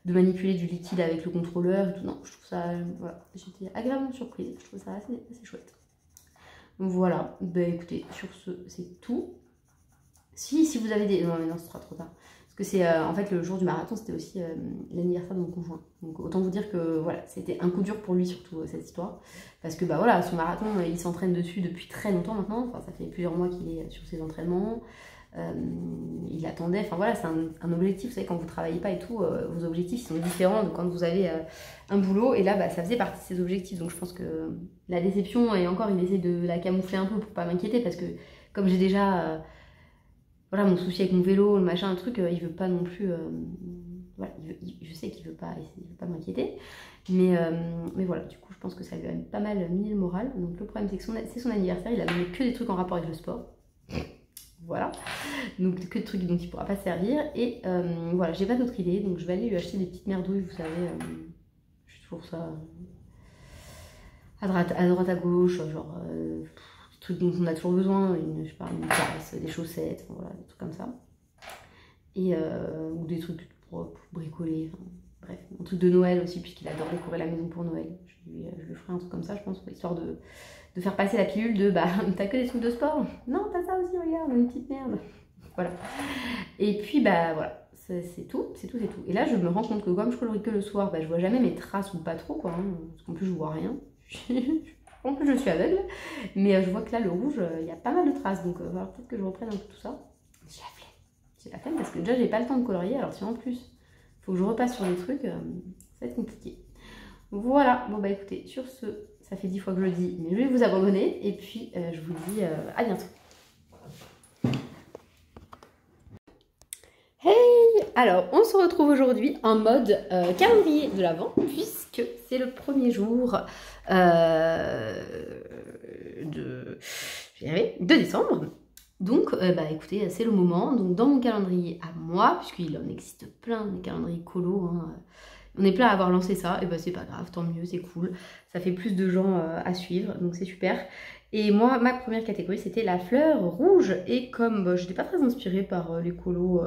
de manipuler du liquide avec le contrôleur et tout. Non, je trouve ça, voilà, j'étais agréablement surprise, je trouve ça assez chouette. Donc voilà, ben écoutez, sur ce, c'est tout. Si vous avez des... Non mais non, ce sera trop tard. Parce que c'est, en fait, le jour du marathon, c'était aussi l'anniversaire de mon conjoint. Donc autant vous dire que, voilà, c'était un coup dur pour lui, surtout, cette histoire. Parce que, bah voilà, son marathon, il s'entraîne dessus depuis très longtemps maintenant. Enfin, ça fait plusieurs mois qu'il est sur ses entraînements. Il attendait, enfin voilà, c'est un objectif, vous savez, quand vous travaillez pas et tout, vos objectifs sont différents de quand vous avez un boulot, et là bah, ça faisait partie de ses objectifs, donc je pense que la déception, et encore il essaie de la camoufler un peu pour pas m'inquiéter, parce que comme j'ai déjà voilà, mon souci avec mon vélo, le machin, le truc, il veut pas non plus, voilà, je sais qu'il veut pas m'inquiéter, mais voilà, du coup je pense que ça lui a pas mal miné le moral. Donc le problème c'est que c'est son anniversaire, il a donné que des trucs en rapport avec le sport. Voilà, donc que de trucs dont il ne pourra pas se servir, et voilà, j'ai pas d'autre idée, donc je vais aller lui acheter des petites merdouilles, vous savez, je suis toujours ça à droite à gauche, genre des trucs dont on a toujours besoin, je sais pas, une tasse, des chaussettes, voilà, des trucs comme ça, et ou des trucs pour bricoler, enfin, bref, un truc de Noël aussi, puisqu'il adore décorer la maison pour Noël, je lui ferai un truc comme ça, je pense, histoire de faire passer la pilule de bah t'as que des trucs de sport, non t'as ça aussi, regarde, une petite merde, voilà. Et puis bah voilà, c'est tout. Et là je me rends compte que comme je colorie que le soir, bah je vois jamais mes traces, ou pas trop quoi, hein, parce qu'en plus je vois rien, en plus je suis aveugle, mais je vois que là le rouge, il y a pas mal de traces, donc alors peut-être que je reprenne un peu tout ça. J'ai la flemme parce que déjà j'ai pas le temps de colorier, alors si en plus faut que je repasse sur des trucs, ça va être compliqué. Voilà, bon bah écoutez, sur ce, ça fait 10 fois que je le dis, mais je vais vous abandonner, et puis je vous dis à bientôt. Hey! Alors, on se retrouve aujourd'hui en mode calendrier de l'Avent, puisque c'est le premier jour de décembre. Donc, bah écoutez, c'est le moment. Donc, dans mon calendrier à moi, puisqu'il en existe plein, des calendriers colo, hein, on est plein à avoir lancé ça, et bah c'est pas grave, tant mieux, c'est cool. Ça fait plus de gens à suivre, donc c'est super. Et moi, ma première catégorie, c'était la fleur rouge. Et comme bah, je n'étais pas très inspirée par les colos,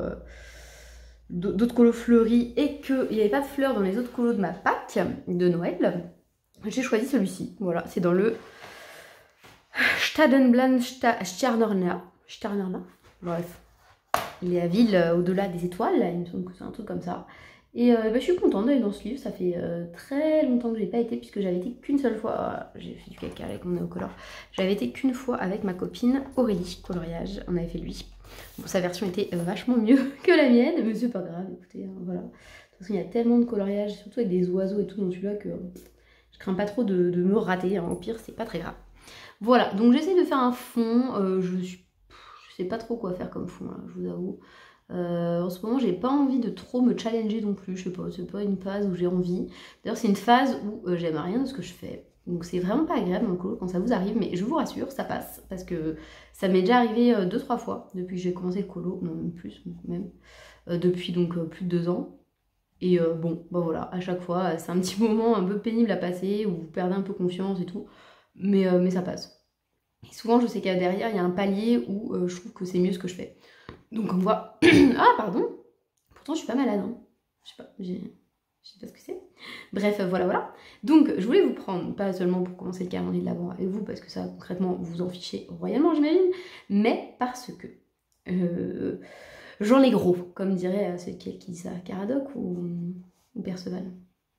d'autres colos fleuris, et qu'il n'y avait pas de fleurs dans les autres colos de ma Pâques de Noël, j'ai choisi celui-ci. Voilà, c'est dans le Stadenblan Stjärnorna. Bref, il est à Ville au-delà des étoiles, là, il me semble que c'est un truc comme ça. Et bah, je suis contente d'aller dans ce livre, ça fait très longtemps que je n'ai pas été, puisque j'avais été qu'une seule fois, j'ai fait du caca avec mon néocolore, j'avais été qu'une fois avec ma copine Aurélie, coloriage, on avait fait lui. Bon, sa version était vachement mieux que la mienne, mais c'est pas grave, écoutez, hein, voilà. De toute façon, il y a tellement de coloriage, surtout avec des oiseaux et tout dans celui-là, que je crains pas trop de me rater, hein, au pire, c'est pas très grave. Voilà, donc j'essaie de faire un fond, je sais pas trop quoi faire comme fond, là, je vous avoue. En ce moment, j'ai pas envie de trop me challenger non plus, je sais pas, c'est pas une phase où j'ai envie. D'ailleurs, c'est une phase où j'aime rien de ce que je fais. Donc c'est vraiment pas agréable mon colo quand ça vous arrive, mais je vous rassure, ça passe, parce que ça m'est déjà arrivé 2-3 fois depuis que j'ai commencé le colo, non même plus, même, depuis donc plus de 2 ans. Et bon, bah voilà, à chaque fois, c'est un petit moment un peu pénible à passer, où vous perdez un peu confiance et tout, mais ça passe. Et souvent, je sais qu'il y a derrière, il y a un palier où je trouve que c'est mieux ce que je fais. Donc on voit... Ah, pardon. Pourtant, je suis pas malade. Hein. Je sais pas, j'ai je sais pas ce que c'est. Bref, voilà. Donc, je voulais vous prendre, pas seulement pour commencer le calendrier de l'Avent avec vous, parce que ça, concrètement, vous vous en fichez royalement, j'imagine, mais parce que j'en ai gros, comme dirait ceux qui dit ça, Caradoc ou Perceval.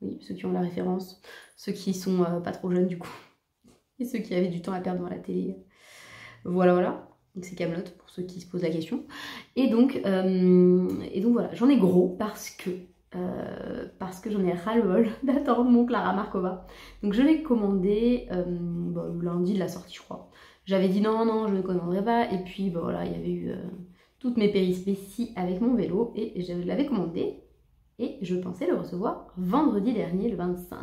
Oui, ceux qui ont la référence, ceux qui sont pas trop jeunes du coup, et ceux qui avaient du temps à perdre devant la télé. Voilà. Donc c'est Kaamelott pour ceux qui se posent la question. Et donc voilà, j'en ai gros parce que j'en ai ras-le-bol d'attendre mon Clara Markova. Donc je l'ai commandé le lundi de la sortie, je crois. J'avais dit non, je ne commanderai pas. Et puis voilà, il y avait eu toutes mes péripéties avec mon vélo et je l'avais commandé. Et je pensais le recevoir vendredi dernier, le 25.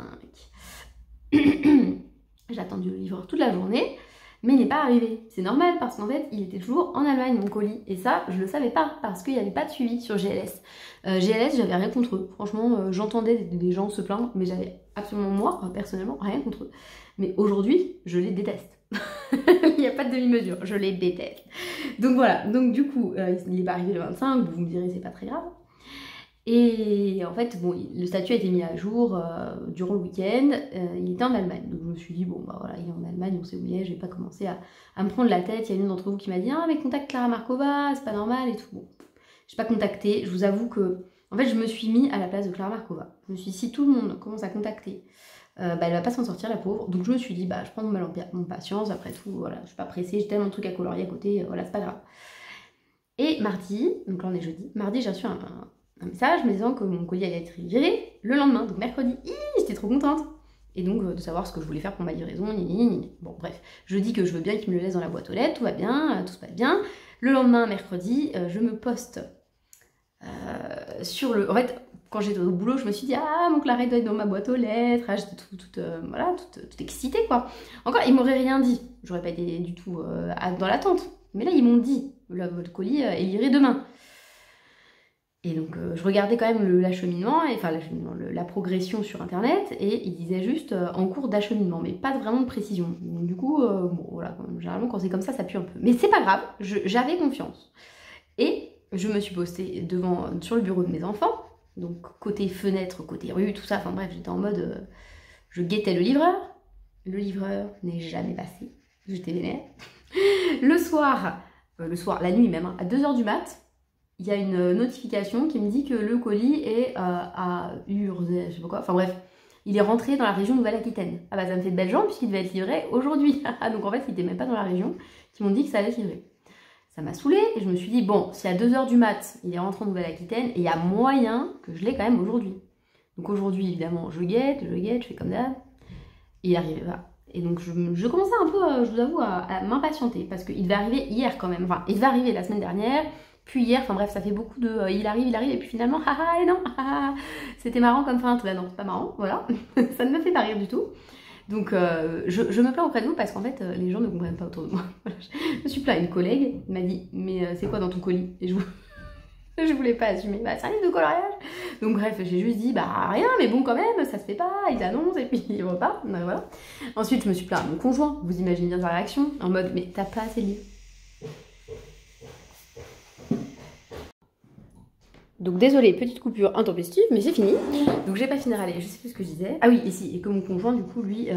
J'ai attendu le livreur toute la journée, mais il n'est pas arrivé. C'est normal parce qu'en fait, il était toujours en Allemagne, mon colis. Et ça, je le savais pas parce qu'il n'y avait pas de suivi sur GLS. GLS, j'avais rien contre eux. Franchement, j'entendais des gens se plaindre, mais j'avais absolument, moi, personnellement, rien contre eux. Mais aujourd'hui, je les déteste. Il n'y a pas de demi-mesure, je les déteste. Donc voilà, donc du coup, il n'est pas arrivé le 25, vous me direz, c'est pas très grave. Et en fait, bon, le statut a été mis à jour durant le week-end, il était en Allemagne. Donc je me suis dit, bon bah voilà, il est en Allemagne, on sait où il est, je vais pas commencer à me prendre la tête. Il y a une d'entre vous qui m'a dit, ah mais contacte Clara Markova, c'est pas normal et tout. Bon, j'ai pas contacté, je vous avoue que, en fait je me suis mis à la place de Clara Markova. Je me suis dit, si tout le monde commence à contacter, elle va pas s'en sortir la pauvre. Donc je me suis dit, bah je prends mon mal en patience, après tout, voilà, je suis pas pressée, j'ai tellement de trucs à colorier à côté, voilà, c'est pas grave. Et mardi, donc là on est jeudi, mardi j'ai reçu un message me disant que mon colis allait être livré le lendemain, donc mercredi. J'étais trop contente. Et donc de savoir ce que je voulais faire pour ma livraison. Bon bref, je dis que je veux bien qu'il me le laisse dans la boîte aux lettres, tout va bien, tout se passe bien. Le lendemain, mercredi, je me poste sur le... En fait, quand j'étais au boulot, je me suis dit, ah, mon claret doit être dans ma boîte aux lettres. Ah, j'étais toute excitée, quoi. Encore, ils m'auraient rien dit. J'aurais pas été du tout dans l'attente. Mais là, ils m'ont dit, votre colis est livré demain. Et donc je regardais quand même l'acheminement, enfin la progression sur internet, et il disait juste en cours d'acheminement, mais pas vraiment de précision. Donc du coup, bon voilà, généralement quand c'est comme ça pue un peu. Mais c'est pas grave, j'avais confiance. Et je me suis postée sur le bureau de mes enfants, donc côté fenêtre, côté rue, tout ça, enfin bref, j'étais en mode, je guettais le livreur. Le livreur n'est jamais passé, j'étais vénère. Le soir, la nuit même, hein, à 2h du mat', il y a une notification qui me dit que le colis est à Urzay, je sais pas quoi, enfin bref, il est rentré dans la région Nouvelle-Aquitaine. Ah bah ça me fait de belles jambes puisqu'il devait être livré aujourd'hui. Donc en fait, il était même pas dans la région, qui m'ont dit que ça allait être livré. Ça m'a saoulée et je me suis dit, bon, si à 2h du mat, il est rentré en Nouvelle-Aquitaine, et il y a moyen que je l'ai quand même aujourd'hui. Donc aujourd'hui, évidemment, je guette, je fais comme d'hab, et il arrivait pas. Et donc je commençais un peu, je vous avoue, à m'impatienter, parce qu'il devait arriver hier quand même, enfin, il devait arriver la semaine dernière, puis hier, enfin bref, ça fait beaucoup de il arrive, et puis finalement, haha, et non, haha, c'était marrant comme fin, non, c'est pas marrant, voilà, ça ne me fait pas rire du tout. Donc je me plains auprès de vous parce qu'en fait, les gens ne comprennent pas autour de moi. Je me suis plaint à une collègue, elle m'a dit, mais c'est quoi dans ton colis? Et je voulais pas assumer, bah c'est un livre de coloriage. Donc bref, j'ai juste dit, bah rien, mais bon quand même, ça se fait pas, ils annoncent et puis ils repartent, donc voilà. Ensuite, je me suis plaint à mon conjoint, vous imaginez bien sa réaction, en mode, mais t'as pas assez de livres. Donc désolé, petite coupure intempestive, mais c'est fini. Donc j'ai pas fini de râler, je sais plus ce que je disais. Ah oui, et que mon conjoint, du coup, lui,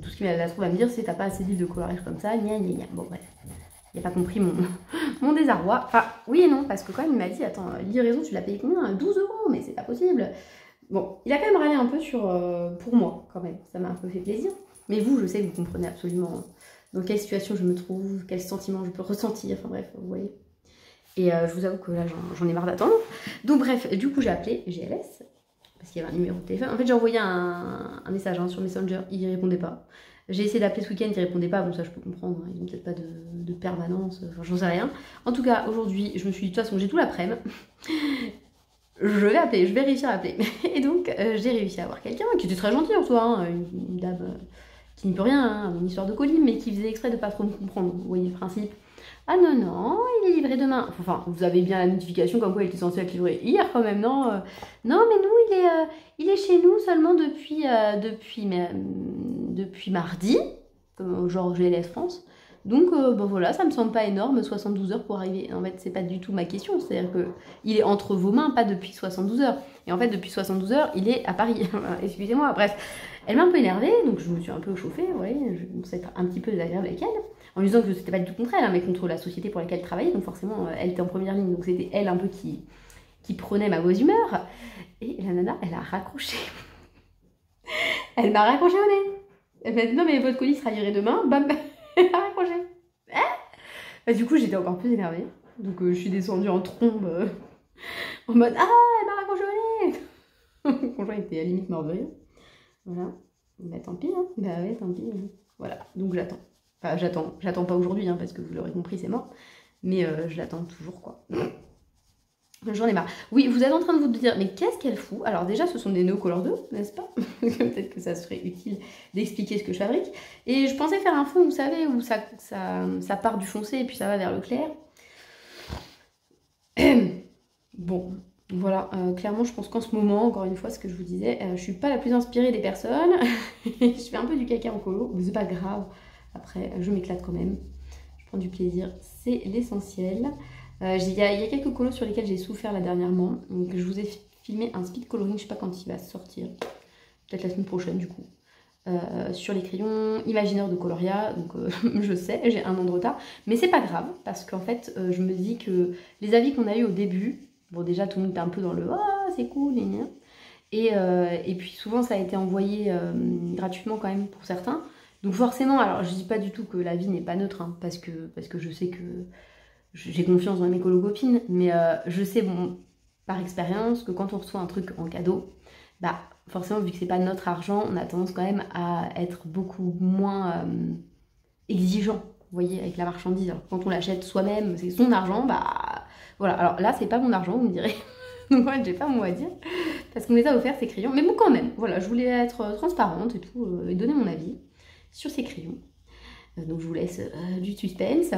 tout ce qu'il la trouve à me dire, c'est t'as pas assez de livres de coloriage comme ça, gna gna gna. Bon bref, il a pas compris mon désarroi. Enfin, oui et non, parce que quand même il m'a dit, attends, livraison, tu l'as payé combien? 12 €, mais c'est pas possible. Bon, il a quand même râlé un peu pour moi, quand même. Ça m'a un peu fait plaisir. Mais vous, je sais que vous comprenez absolument dans quelle situation je me trouve, quels sentiments je peux ressentir, enfin bref, vous voyez. Et je vous avoue que là, j'en ai marre d'attendre. Donc bref, du coup, j'ai appelé GLS, parce qu'il y avait un numéro de téléphone. En fait, j'ai envoyé un message sur Messenger, il ne répondait pas. J'ai essayé d'appeler ce week-end, il ne répondait pas, bon ça je peux comprendre, ils n'ont peut-être pas de permanence, enfin j'en sais rien. En tout cas, aujourd'hui, je me suis dit, de toute façon, j'ai tout l'après-midi. Je vais appeler, je vais réussir à appeler. Et donc, j'ai réussi à avoir quelqu'un qui était très gentil en soi, hein, une dame qui n'y peut rien, hein, une histoire de colis, mais qui faisait exprès de ne pas trop me comprendre, vous voyez le principe. Ah non, il est livré demain. Enfin, vous avez bien la notification comme quoi il était censé être livré hier quand même, non? Non, mais nous, il est chez nous seulement depuis mardi, comme genre GLS France. Donc bon voilà, ça me semble pas énorme, 72 heures pour arriver. En fait, c'est pas du tout ma question, c'est-à-dire que il est entre vos mains, pas depuis 72 heures. Et en fait, depuis 72 heures, il est à Paris. Excusez-moi, bref. Elle m'a un peu énervée, donc je me suis un peu chauffée, vous voyez, je commençais à être un petit peu désagréable avec elle, en lui disant que c'était pas du tout contre elle, hein, mais contre la société pour laquelle elle travaillait, donc forcément, elle était en première ligne, donc c'était elle un peu qui prenait ma mauvaise humeur. Et la nana, elle a raccroché. Elle m'a raccroché au nez. Elle m'a dit non mais votre colis sera livré demain, bam, elle a raccroché. Hein, bah, du coup j'étais encore plus énervée, donc je suis descendue en trombe, en mode ah elle m'a raccroché au nez. Mon conjoint était à la limite mort de rire. Voilà, bah tant pis, hein. Bah ouais tant pis. Voilà, donc j'attends. Enfin j'attends pas aujourd'hui, hein, parce que vous l'aurez compris c'est mort, mais je l'attends toujours quoi. J'en ai marre. Oui, vous êtes en train de vous dire, mais qu'est-ce qu'elle fout? Alors déjà, ce sont des nœuds Color 2, n'est-ce pas? Peut-être que ça serait utile d'expliquer ce que je fabrique. Et je pensais faire un fond, vous savez, où ça part du foncé et puis ça va vers le clair. Bon, voilà. Clairement, je pense qu'en ce moment, encore une fois, ce que je vous disais, je suis pas la plus inspirée des personnes. Je fais un peu du caca en colo, mais c'est pas grave. Après, je m'éclate quand même. Je prends du plaisir, c'est l'essentiel. Il y a quelques colos sur lesquels j'ai souffert là dernièrement. Donc, je vous ai filmé un speed coloring, je sais pas quand il va sortir. Peut-être la semaine prochaine du coup. Sur les crayons imaginaires de Coloria. Donc je sais, j'ai un an de retard. Mais c'est pas grave parce qu'en fait je me dis que les avis qu'on a eu au début, bon déjà tout le monde était un peu dans le « Ah c'est cool » et puis souvent ça a été envoyé gratuitement quand même pour certains. Donc forcément, alors je dis pas du tout que l'avis n'est pas neutre, hein, parce que je sais que j'ai confiance dans mes colo-copines, mais je sais bon, par expérience que quand on reçoit un truc en cadeau, bah forcément vu que c'est pas notre argent, on a tendance quand même à être beaucoup moins exigeant, vous voyez, avec la marchandise. Alors, quand on l'achète soi-même, c'est son argent, bah voilà. Alors là, c'est pas mon argent, vous me direz. Donc moi, j'ai pas mon mot à dire, parce qu'on les a offerts ces crayons. Mais bon, quand même, voilà, je voulais être transparente et tout, et donner mon avis sur ces crayons. Donc je vous laisse du suspense.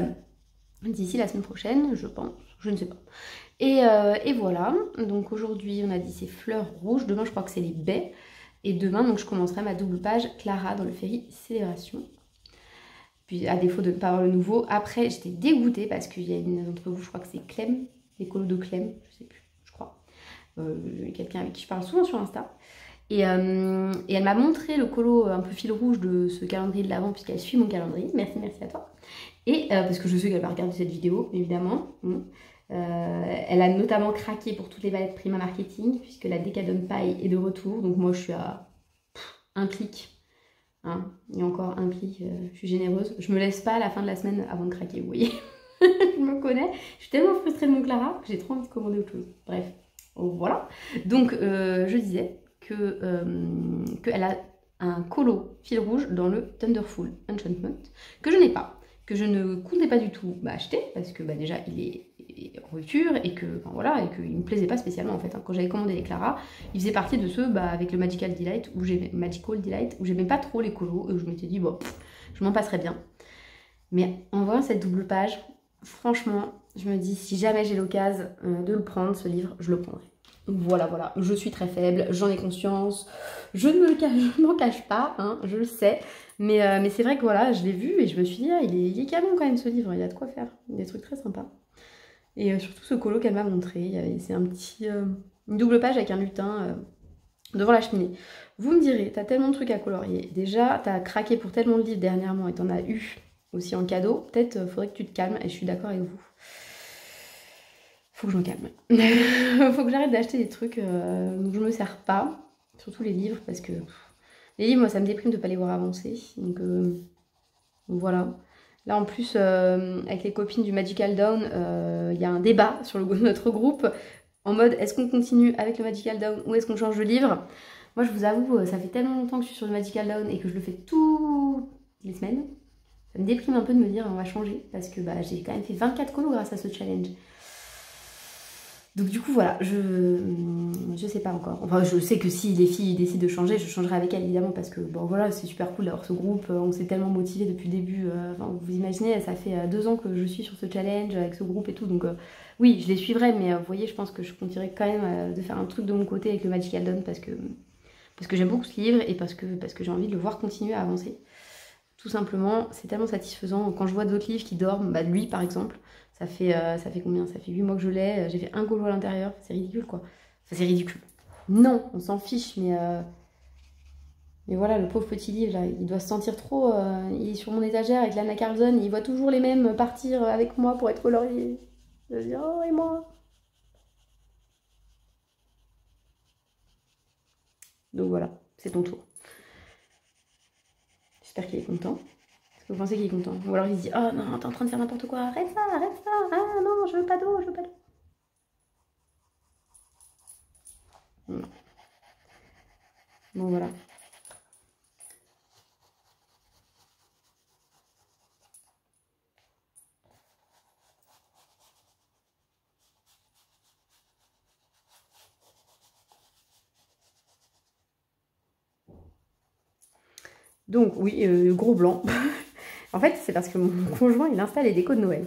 D'ici la semaine prochaine, je pense, je ne sais pas. Et voilà, donc aujourd'hui on a dit c'est fleurs rouges, demain je crois que c'est les baies. Et demain donc je commencerai ma double page Clara dans le Ferry Célébration. Puis à défaut de ne pas avoir le nouveau, après j'étais dégoûtée parce qu'il y a une d'entre vous, je crois que c'est Clem, les colos de Clem, je sais plus, je crois. Quelqu'un avec qui je parle souvent sur Insta. Et elle m'a montré le colo un peu fil rouge de ce calendrier de l'Avent puisqu'elle suit mon calendrier. Merci à toi. Et parce que je sais qu'elle va regarder cette vidéo, évidemment. Elle a notamment craqué pour toutes les valettes Prima Marketing puisque la Decadon Paille est de retour. Donc moi je suis à un clic. Hein, et encore un clic, je suis généreuse. Je me laisse pas à la fin de la semaine avant de craquer, vous voyez. Je me connais. Je suis tellement frustrée de mon Clara que j'ai trop envie de commander autre chose. Bref, voilà. Donc je disais qu'elle a un colo fil rouge dans le Thunderful Enchantment que je n'ai pas, que je ne comptais pas du tout acheter parce que déjà il est en rupture et que enfin, voilà, et qu'il me plaisait pas spécialement en fait. Hein. Quand j'avais commandé les Clara, il faisait partie de ceux avec le Magical Delight où j'aimais pas trop les colos et où je m'étais dit bon je m'en passerais bien. Mais en voyant cette double page, franchement, je me dis si jamais j'ai l'occasion de le prendre ce livre, je le prendrai. Voilà, je suis très faible, j'en ai conscience, je ne m'en cache pas, hein, je le sais, mais c'est vrai que voilà, je l'ai vu et je me suis dit, ah, il est canon quand même ce livre, il y a de quoi faire, des trucs très sympas. Et surtout ce colo qu'elle m'a montré, c'est un petit, une double page avec un lutin devant la cheminée. Vous me direz, t'as tellement de trucs à colorier, déjà t'as craqué pour tellement de livres dernièrement et t'en as eu aussi en cadeau, peut-être faudrait que tu te calmes et je suis d'accord avec vous. Faut que je me calme. Faut que j'arrête d'acheter des trucs dont je me sers pas. Surtout les livres, parce que les livres, moi, ça me déprime de pas les voir avancer. Donc voilà. Là, en plus, avec les copines du Magical Down, il y a un débat sur notre groupe en mode est-ce qu'on continue avec le Magical Down ou est-ce qu'on change de livre? Moi, je vous avoue, ça fait tellement longtemps que je suis sur le Magical Down et que je le fais toutes les semaines. Ça me déprime un peu de me dire on va changer parce que j'ai quand même fait 24 colos grâce à ce challenge. Donc du coup voilà, je sais pas encore. Enfin je sais que si les filles décident de changer, je changerai avec elles évidemment parce que bon voilà, c'est super cool d'avoir ce groupe, on s'est tellement motivés depuis le début. Enfin, vous imaginez, ça fait 2 ans que je suis sur ce challenge avec ce groupe et tout, donc oui je les suivrai, mais vous voyez je pense que je continuerai quand même de faire un truc de mon côté avec le Magical Dawn parce que j'aime beaucoup ce livre et parce que j'ai envie de le voir continuer à avancer. Tout simplement, c'est tellement satisfaisant. Quand je vois d'autres livres qui dorment, bah lui par exemple, ça fait combien? Ça fait 8 mois que je l'ai, j'ai fait un colo à l'intérieur, c'est ridicule quoi. Enfin c'est ridicule. Non, on s'en fiche, mais voilà, le pauvre petit livre là, il doit se sentir trop, il est sur mon étagère avec l'Anna Carlson, il voit toujours les mêmes partir avec moi pour être coloriés. Je vais dire, oh et moi? Donc voilà, c'est ton tour. J'espère qu'il est content. Est-ce que vous pensez qu'il est content? Ou alors il se dit, oh non, t'es en train de faire n'importe quoi, arrête ça, ah non, je veux pas d'eau, je veux pas d'eau. Non. Bon voilà. Donc oui, gros blanc. En fait, c'est parce que mon conjoint, il installe les décos de Noël.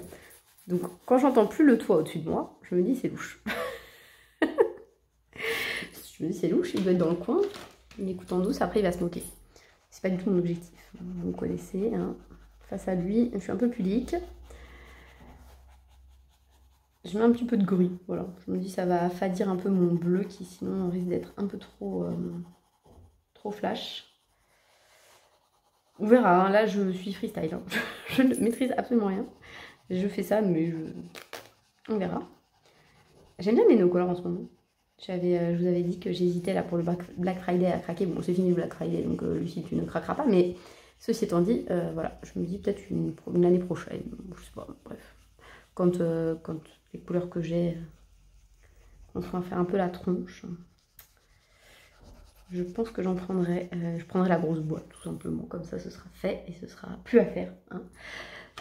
Donc quand j'entends plus le toit au-dessus de moi, je me dis c'est louche. Je me dis c'est louche, il doit être dans le coin. Il écoute en douce, après il va se moquer. C'est pas du tout mon objectif. Vous me connaissez, hein. Face à lui, je suis un peu pudique. Je mets un petit peu de gris, voilà. Je me dis ça va affadir un peu mon bleu qui sinon risque d'être un peu trop flash. On verra, hein. Là je suis freestyle, hein. Je ne maîtrise absolument rien. Je fais ça, mais on verra. J'aime bien les no-colors en ce moment. Je vous avais dit que j'hésitais là pour le Black Friday à craquer. Bon, c'est fini le Black Friday, donc Lucie, tu ne craqueras pas. Mais ceci étant dit, voilà, je me dis peut-être une année prochaine. Je sais pas, bref. Quand les couleurs que j'ai on va faire un peu la tronche. Je pense que j'en prendrai, je prendrai la grosse boîte tout simplement, comme ça ce sera fait et ce sera plus à faire. Hein.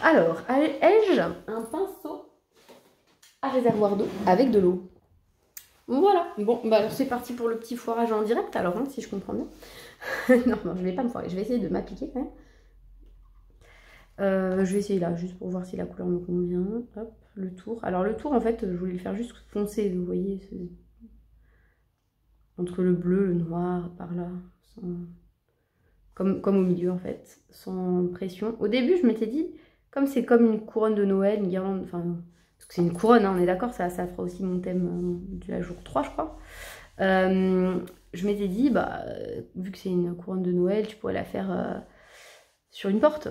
Alors, ai-je un pinceau à réservoir d'eau avec de l'eau? Voilà, bon, bah alors c'est parti pour le petit foirage en direct alors, hein, si je comprends bien. non, je vais pas me foirer, je vais essayer de m'appliquer quand même. Je vais essayer là, juste pour voir si la couleur me convient. Hop, le tour. Alors le tour, en fait, je voulais le faire juste foncé, vous voyez, entre le bleu, le noir, par là, comme au milieu en fait, sans pression. Au début, je m'étais dit, comme c'est comme une couronne de Noël, une guirlande, enfin, parce que c'est une couronne, hein, on est d'accord, ça fera aussi mon thème du jour 3, je crois. Je m'étais dit, bah, vu que c'est une couronne de Noël, tu pourrais la faire sur une porte.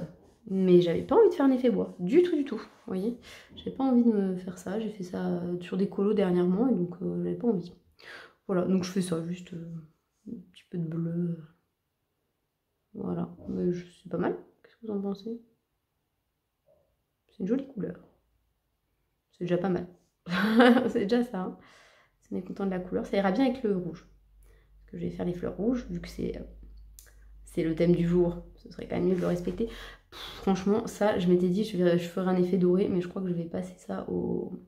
Mais j'avais pas envie de faire un effet bois, du tout, vous voyez. J'avais pas envie de me faire ça, j'ai fait ça sur des colos dernièrement, et donc j'avais pas envie. Voilà, donc je fais ça, juste un petit peu de bleu. Voilà, c'est pas mal. Qu'est-ce que vous en pensez? C'est une jolie couleur. C'est déjà pas mal. C'est déjà ça. Hein. Si on est content de la couleur, ça ira bien avec le rouge. Parce que je vais faire les fleurs rouges, vu que c'est le thème du jour. Ce serait quand même mieux de le respecter. Franchement, ça, je m'étais dit, je ferai un effet doré, mais je crois que je vais passer ça au...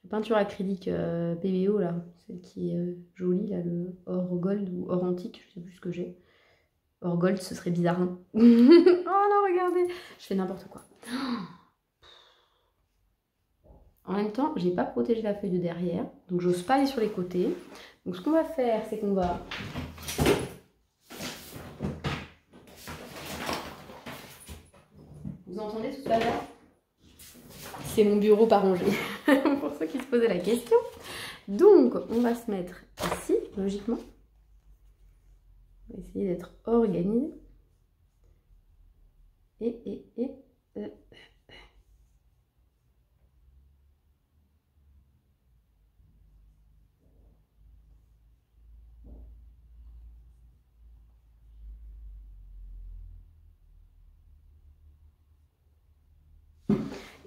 La peinture acrylique PBO, là, celle qui est jolie, là, le or gold ou or antique, je sais plus ce que j'ai. Or gold, ce serait bizarre. Hein. Oh non, regardez, je fais n'importe quoi. En même temps, j'ai pas protégé la feuille de derrière, donc j'ose pas aller sur les côtés. Donc ce qu'on va faire, c'est qu'on va... Vous entendez tout ça là? C'est mon bureau pas rangé, pour ceux qui se posaient la question. Donc, on va se mettre ici, logiquement. On va essayer d'être organisé.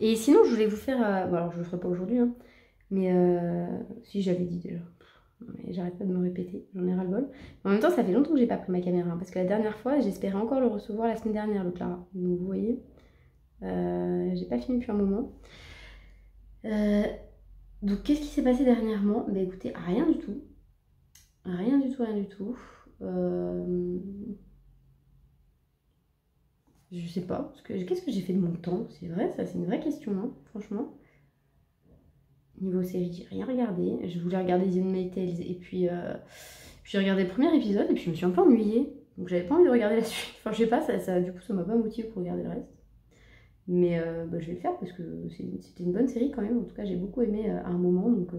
Et sinon, je voulais vous faire... bon, alors, je le ferai pas aujourd'hui, hein, mais si j'avais dit déjà. Mais j'arrête pas de me répéter, j'en ai ras-le-bol. En même temps, ça fait longtemps que j'ai pas pris ma caméra, hein, parce que la dernière fois, j'espérais encore le recevoir la semaine dernière, le Clara. Donc vous voyez, j'ai pas fini depuis un moment. Donc qu'est-ce qui s'est passé dernièrement? Bah écoutez, rien du tout. Rien du tout. Je sais pas, qu'est-ce que j'ai fait de mon temps? C'est vrai, ça c'est une vraie question, hein, franchement. Niveau série, j'ai rien regardé. Je voulais regarder The Handmaid's Tales et puis j'ai regardé le premier épisode et puis je me suis un peu ennuyée. Donc j'avais pas envie de regarder la suite. Enfin, je sais pas, du coup, ça m'a pas motivé pour regarder le reste. Mais bah, je vais le faire parce que c'était une bonne série quand même. En tout cas, j'ai beaucoup aimé à un moment. Donc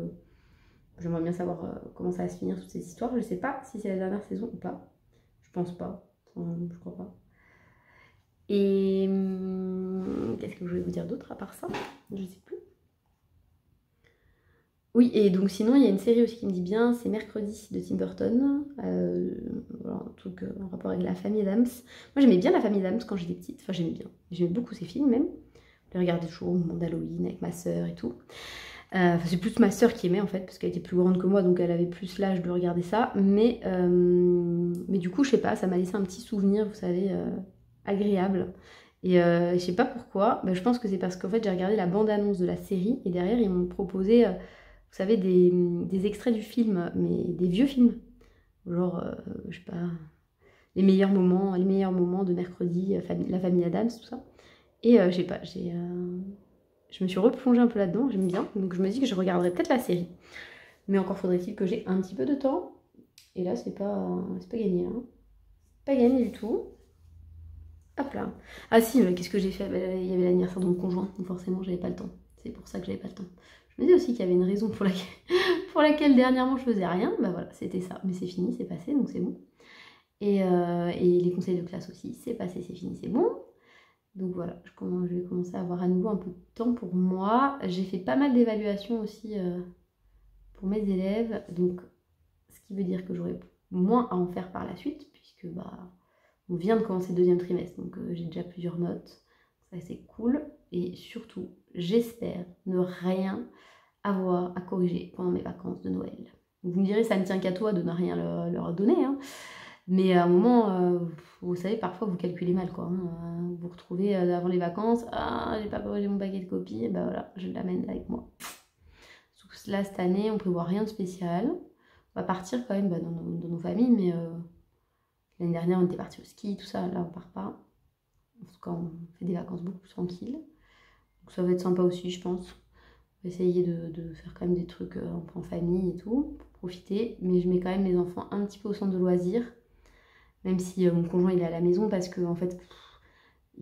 j'aimerais bien savoir comment ça va se finir, toutes ces histoires. Je sais pas si c'est la dernière saison ou pas. Je pense pas. Enfin, je crois pas. Et qu'est-ce que je voulais vous dire d'autre à part ça? Je sais plus. Oui, et donc sinon, il y a une série aussi qui me dit bien, c'est Mercredi de Tim Burton. Voilà, un truc en rapport avec la famille Adams. Moi, j'aimais bien la famille Adams quand j'étais petite. Enfin, j'aimais bien. J'aimais beaucoup ces films même. Je les regardais toujours au moment d'Halloween avec ma sœur et tout. Enfin, c'est plus ma sœur qui aimait en fait, parce qu'elle était plus grande que moi, donc elle avait plus l'âge de regarder ça. Mais du coup, je sais pas, ça m'a laissé un petit souvenir, vous savez, agréable. Et je sais pas pourquoi, je pense que c'est parce qu'en fait j'ai regardé la bande-annonce de la série et derrière ils m'ont proposé, vous savez, des extraits du film, mais des vieux films. Genre, je sais pas, les meilleurs moments de mercredi, la famille Adams, tout ça. Et je sais pas, je me suis replongée un peu là-dedans, j'aime bien. Donc je me dis que je regarderai peut-être la série. Mais encore faudrait-il que j'ai un petit peu de temps. Et là, c'est pas gagné. Hein. Pas gagné du tout. Hop là. Ah si, qu'est-ce que j'ai fait? Il y avait l'anniversaire de mon conjoint, donc forcément j'avais pas le temps. C'est pour ça que j'avais pas le temps. Je me dis aussi qu'il y avait une raison pour laquelle dernièrement je faisais rien. Bah voilà, c'était ça. Mais c'est fini, c'est passé, donc c'est bon. Et les conseils de classe aussi, c'est passé, c'est fini, c'est bon. Donc voilà, je vais commencer à avoir à nouveau un peu de temps pour moi. J'ai fait pas mal d'évaluations aussi pour mes élèves. Donc ce qui veut dire que j'aurai moins à en faire par la suite, puisque on vient de commencer le deuxième trimestre, donc j'ai déjà plusieurs notes. Ça c'est cool. Et surtout, j'espère ne rien avoir à corriger pendant mes vacances de Noël. Vous me direz, ça ne tient qu'à toi de ne rien leur donner, hein. Mais à un moment, vous savez, parfois vous calculez mal, quoi. Hein. Vous retrouvez avant les vacances, ah, j'ai pas corrigé mon paquet de copies, et ben voilà, je l'amène avec moi. Là, cette année, on prévoit rien de spécial. On va partir quand même dans nos familles, mais l'année dernière, on était parti au ski, tout ça. Là, on part pas. En tout cas, on fait des vacances beaucoup plus tranquilles. Donc ça va être sympa aussi, je pense. On va essayer de faire quand même des trucs en famille et tout, pour profiter. Mais je mets quand même mes enfants un petit peu au centre de loisirs. Même si mon conjoint il est à la maison, parce que en fait,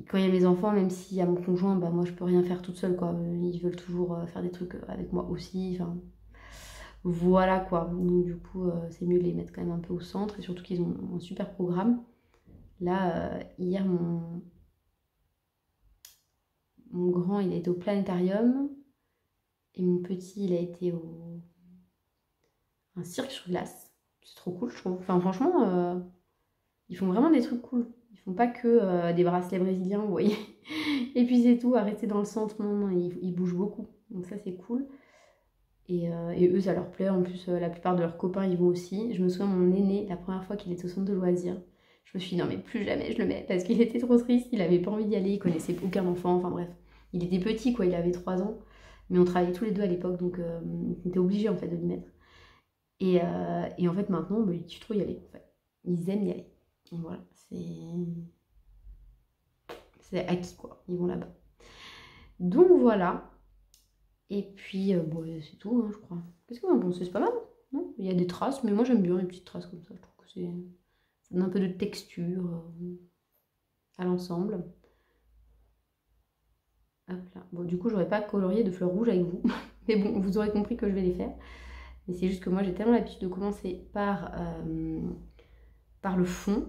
quand il y a mes enfants, même s'il y a mon conjoint, moi je peux rien faire toute seule, quoi. Ils veulent toujours faire des trucs avec moi aussi. Enfin, voilà quoi. Donc du coup, c'est mieux de les mettre quand même un peu au centre, et surtout qu'ils ont un super programme. Là, hier, mon grand il a été au planétarium, et mon petit il a été un cirque sur glace. C'est trop cool, je trouve. Enfin, franchement, ils font vraiment des trucs cool. Ils font pas que des bracelets brésiliens, vous voyez. Et puis c'est tout, à rester dans le centre, non, ils bougent beaucoup. Donc ça, c'est cool. Et eux, ça leur plaît. En plus, la plupart de leurs copains, ils vont aussi. Je me souviens, mon aîné, la première fois qu'il était au centre de loisirs, je me suis dit, non, mais plus jamais je le mets. Parce qu'il était trop triste, il avait pas envie d'y aller, il connaissait aucun enfant. Enfin bref, il était petit, quoi, il avait 3 ans. Mais on travaillait tous les deux à l'époque, donc on était obligés, en fait, de l'y mettre. Et en fait, maintenant, ils kiffent trop y aller, en fait. Ils aiment y aller. Donc voilà, c'est acquis, quoi. Ils vont là-bas. Donc voilà. Et puis, c'est tout, hein, je crois. Qu'est-ce que vous en pensez? C'est pas mal, non? Il y a des traces, mais moi j'aime bien les petites traces comme ça. Je trouve que ça donne un peu de texture à l'ensemble. Hop là. Bon, du coup, j'aurais pas colorié de fleurs rouges avec vous. Mais bon, vous aurez compris que je vais les faire. Mais c'est juste que moi, j'ai tellement l'habitude de commencer par le fond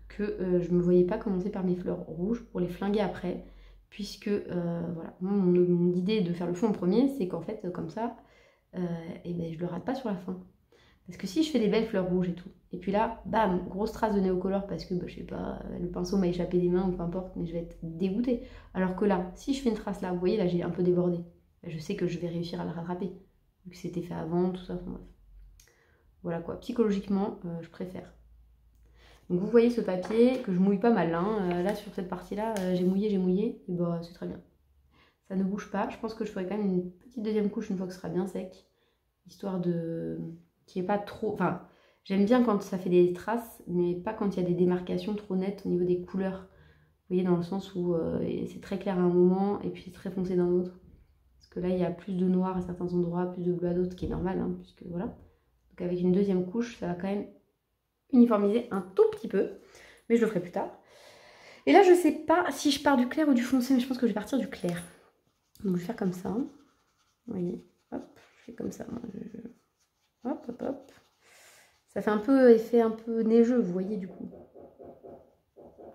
que je me voyais pas commencer par mes fleurs rouges pour les flinguer après. Puisque, voilà, mon idée de faire le fond en premier, c'est qu'en fait, comme ça, je le rate pas sur la fin. Parce que si je fais des belles fleurs rouges et tout, et puis là, bam, grosse trace de néocolore parce que, je sais pas, le pinceau m'a échappé des mains ou peu importe, mais je vais être dégoûtée. Alors que là, si je fais une trace là, vous voyez, là j'ai un peu débordé, je sais que je vais réussir à la rattraper. Vu que c'était fait avant, tout ça, enfin bref. Voilà quoi, psychologiquement, je préfère. Donc vous voyez ce papier que je mouille pas mal, hein. Là sur cette partie-là, j'ai mouillé, et c'est très bien. Ça ne bouge pas, je pense que je ferai quand même une petite deuxième couche une fois que ce sera bien sec, histoire de... qu'il n'y ait pas trop... Enfin, j'aime bien quand ça fait des traces, mais pas quand il y a des démarcations trop nettes au niveau des couleurs. Vous voyez, dans le sens où c'est très clair à un moment, et puis c'est très foncé dans l'autre. Parce que là, il y a plus de noir à certains endroits, plus de bleu à d'autres, ce qui est normal, hein, puisque voilà. Donc avec une deuxième couche, ça va quand même uniformiser un tout petit peu, mais je le ferai plus tard. Et là, je sais pas si je pars du clair ou du foncé, mais je pense que je vais partir du clair. Donc, je vais faire comme ça. Vous voyez, hop, je fais comme ça. Hop, hop, hop. Ça fait un peu effet un peu neigeux, vous voyez, du coup.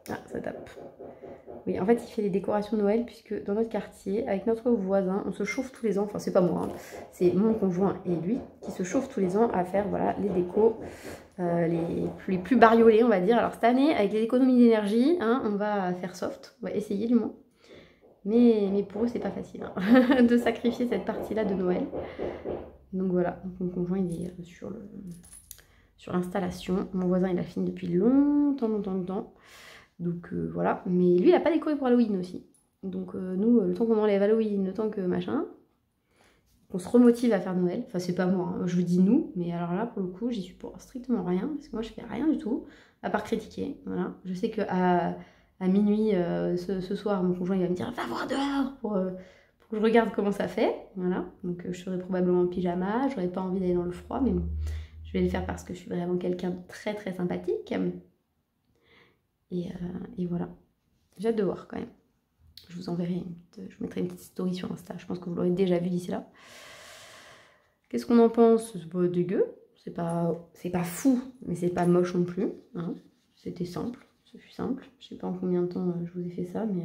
Ah, ça tape. Oui, en fait, il fait les décorations de Noël, puisque dans notre quartier, avec notre voisin, on se chauffe tous les ans, enfin, c'est pas moi, hein, c'est mon conjoint et lui, qui se chauffent tous les ans à faire, voilà, les décos les plus bariolés, on va dire. Alors, cette année, avec les économies d'énergie, hein, on va faire soft, on va essayer du moins. Mais pour eux, c'est pas facile hein, de sacrifier cette partie-là de Noël. Donc voilà, donc mon conjoint, il est sur l'installation. Mon voisin, il a fini depuis longtemps. Donc voilà, mais lui il a pas décoré pour Halloween aussi. Donc nous, le temps qu'on enlève Halloween, le temps que machin, on se remotive à faire Noël. Enfin c'est pas moi, hein. Je vous dis nous, mais alors là pour le coup j'y suis pour strictement rien, parce que moi je fais rien du tout, à part critiquer. Voilà. Je sais qu'à minuit ce soir, mon conjoint il va me dire va voir dehors pour que je regarde comment ça fait. Voilà, donc je serai probablement en pyjama, j'aurais pas envie d'aller dans le froid, mais bon, je vais le faire parce que je suis vraiment quelqu'un de très sympathique. Et voilà, j'ai hâte de voir quand même. Je vous enverrai, je mettrai une petite story sur Insta, je pense que vous l'aurez déjà vu d'ici là. Qu'est-ce qu'on en pense? C'est pas dégueu, c'est pas fou, mais c'est pas moche non plus. Hein. C'était simple, ce fut simple. Je sais pas en combien de temps je vous ai fait ça, mais...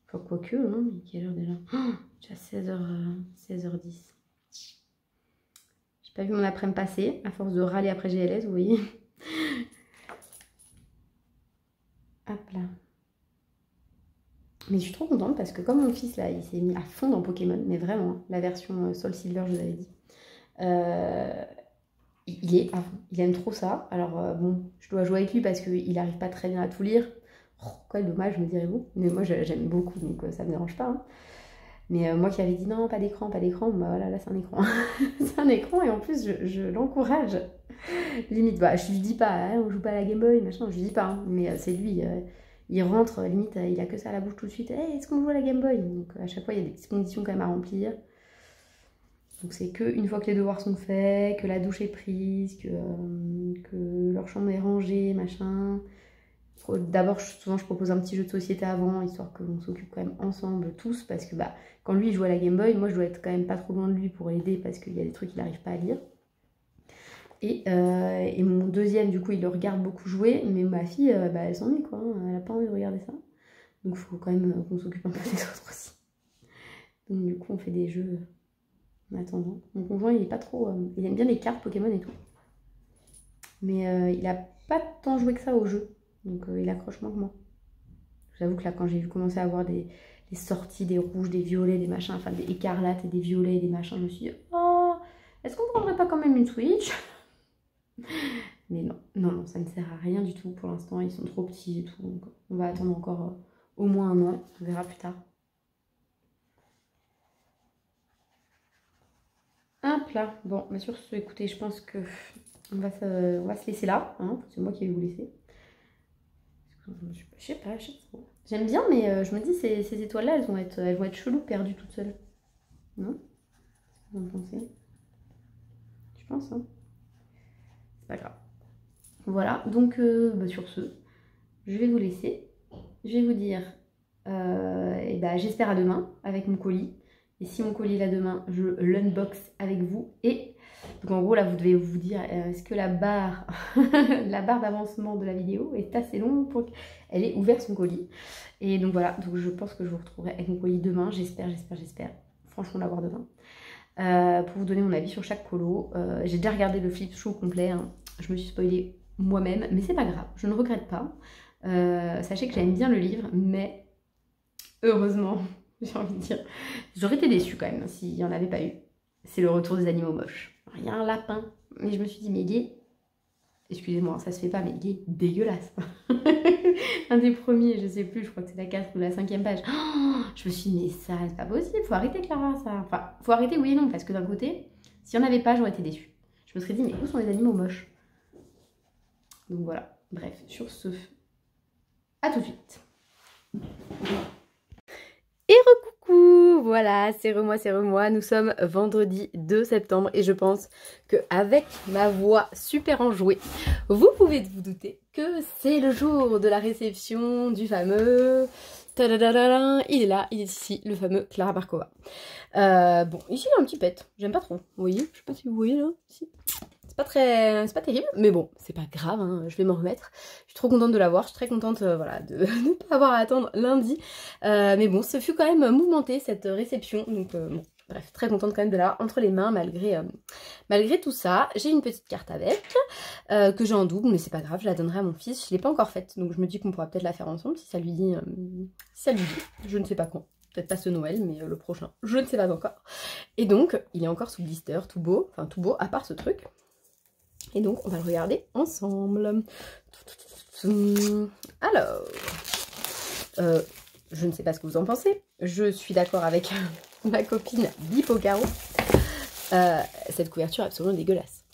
Enfin, quoique, hein, mais quelle heure déjà? Oh, déjà 16h10. J'ai pas vu mon après-midi passer, à force de râler après GLS, vous voyez. Hop là. Mais je suis trop contente parce que comme mon fils là, il s'est mis à fond dans Pokémon, mais vraiment, hein, la version Soul Silver, je vous avais dit. Il est à fond, il aime trop ça. Alors bon, je dois jouer avec lui parce qu'il n'arrive pas très bien à tout lire. Oh, quel dommage, me direz-vous. Mais moi j'aime beaucoup, donc ça me dérange pas. Hein. Mais moi qui avais dit non, pas d'écran, bah voilà, là c'est un écran. C'est un écran et en plus je l'encourage. Limite, bah, je lui dis pas, hein, on joue pas à la Game Boy, machin, je lui dis pas, hein, mais c'est lui, il rentre, limite, il a que ça à la bouche tout de suite, hey, est-ce qu'on joue à la Game Boy? Donc à chaque fois, il y a des petites conditions quand même à remplir. Donc c'est que une fois que les devoirs sont faits, que la douche est prise, que leur chambre est rangée, machin. D'abord, souvent, je propose un petit jeu de société avant, histoire qu'on s'occupe quand même ensemble tous, parce que bah, quand lui il joue à la Game Boy, moi je dois être quand même pas trop loin de lui pour aider, parce qu'il y a des trucs qu'il n'arrive pas à lire. Et mon deuxième, du coup, il le regarde beaucoup jouer, mais ma fille, bah, elle s'ennuie, quoi. Hein, elle n'a pas envie de regarder ça. Donc, il faut quand même qu'on s'occupe un peu des autres aussi. Donc, du coup, on fait des jeux en attendant. Mon conjoint, il est pas trop... il aime bien les cartes Pokémon et tout. Mais il a pas tant joué que ça au jeu. Donc, il accroche moins que moi. J'avoue que là, quand j'ai vu commencer à avoir des sorties, des rouges, des violets, des machins, enfin, des écarlates et des violets et des machins, je me suis dit, oh, est-ce qu'on prendrait pas quand même une Switch? Mais non, ça ne sert à rien du tout pour l'instant, ils sont trop petits et tout, donc on va attendre encore au moins un an, on verra plus tard. Hop là, bon, mais sur ce, écoutez, je pense que on va se laisser là, hein, c'est moi qui vais vous laisser. Je sais pas trop. J'aime bien, mais je me dis, ces étoiles-là, elles vont être cheloues, perdues toutes seules. Non? Vous en pensez? Je pense, hein. C'est pas grave. Voilà, donc bah, sur ce, je vais vous laisser. Je vais vous dire, et bah, j'espère à demain avec mon colis. Et si mon colis est là demain, je l'unbox avec vous. Et donc en gros, là, vous devez vous dire, est-ce que la barre, la barre d'avancement de la vidéo est assez longue pour qu'elle ait ouvert son colis. Et donc voilà, donc je pense que je vous retrouverai avec mon colis demain. J'espère. Franchement, l'avoir demain. Pour vous donner mon avis sur chaque colo. J'ai déjà regardé le flip show complet. Hein. Je me suis spoilée moi-même, mais c'est pas grave, je ne regrette pas. Sachez que j'aime bien le livre, mais heureusement, j'ai envie de dire, j'aurais été déçue quand même s'il n'y en avait pas eu. C'est le retour des animaux moches. Il y a un lapin, mais je me suis dit, mais il est... Excusez-moi, ça se fait pas, mais il est dégueulasse. Un des premiers, je sais plus, je crois que c'est la 4 ou la 5e page. Oh, je me suis dit, mais ça, c'est pas possible, faut arrêter Clara, ça. Enfin, faut arrêter oui et non, parce que d'un côté, s'il n'y en avait pas, j'aurais été déçue. Je me serais dit, mais où sont les animaux moches? Donc voilà, bref, sur ce, à tout de suite. Et recoucou. Coucou, voilà, c'est re-moi, nous sommes vendredi 2 septembre et je pense qu'avec ma voix super enjouée, vous pouvez vous douter que c'est le jour de la réception du fameux... Tadadadada, il est là, il est ici, le fameux Clara Markova. Bon, ici il a un petit pet, j'aime pas trop, vous voyez, je sais pas si vous voyez là, ici. C'est pas terrible, mais bon, c'est pas grave, hein, je vais m'en remettre. Je suis trop contente de l'avoir, je suis très contente voilà, de ne pas avoir à attendre lundi. Mais bon, ce fut quand même mouvementé cette réception, donc bon, bref, très contente quand même de l'avoir entre les mains malgré tout ça. J'ai une petite carte avec, que j'ai en double, mais c'est pas grave, je la donnerai à mon fils. Je l'ai pas encore faite, donc je me dis qu'on pourra peut-être la faire ensemble si ça lui dit, je ne sais pas quand. Peut-être pas ce Noël, mais le prochain, je ne sais pas encore. Et donc, il est encore sous blister, tout beau, enfin tout beau, à part ce truc. Et donc, on va le regarder ensemble. Alors, je ne sais pas ce que vous en pensez. Je suis d'accord avec ma copine Bipocaro. Cette couverture est absolument dégueulasse.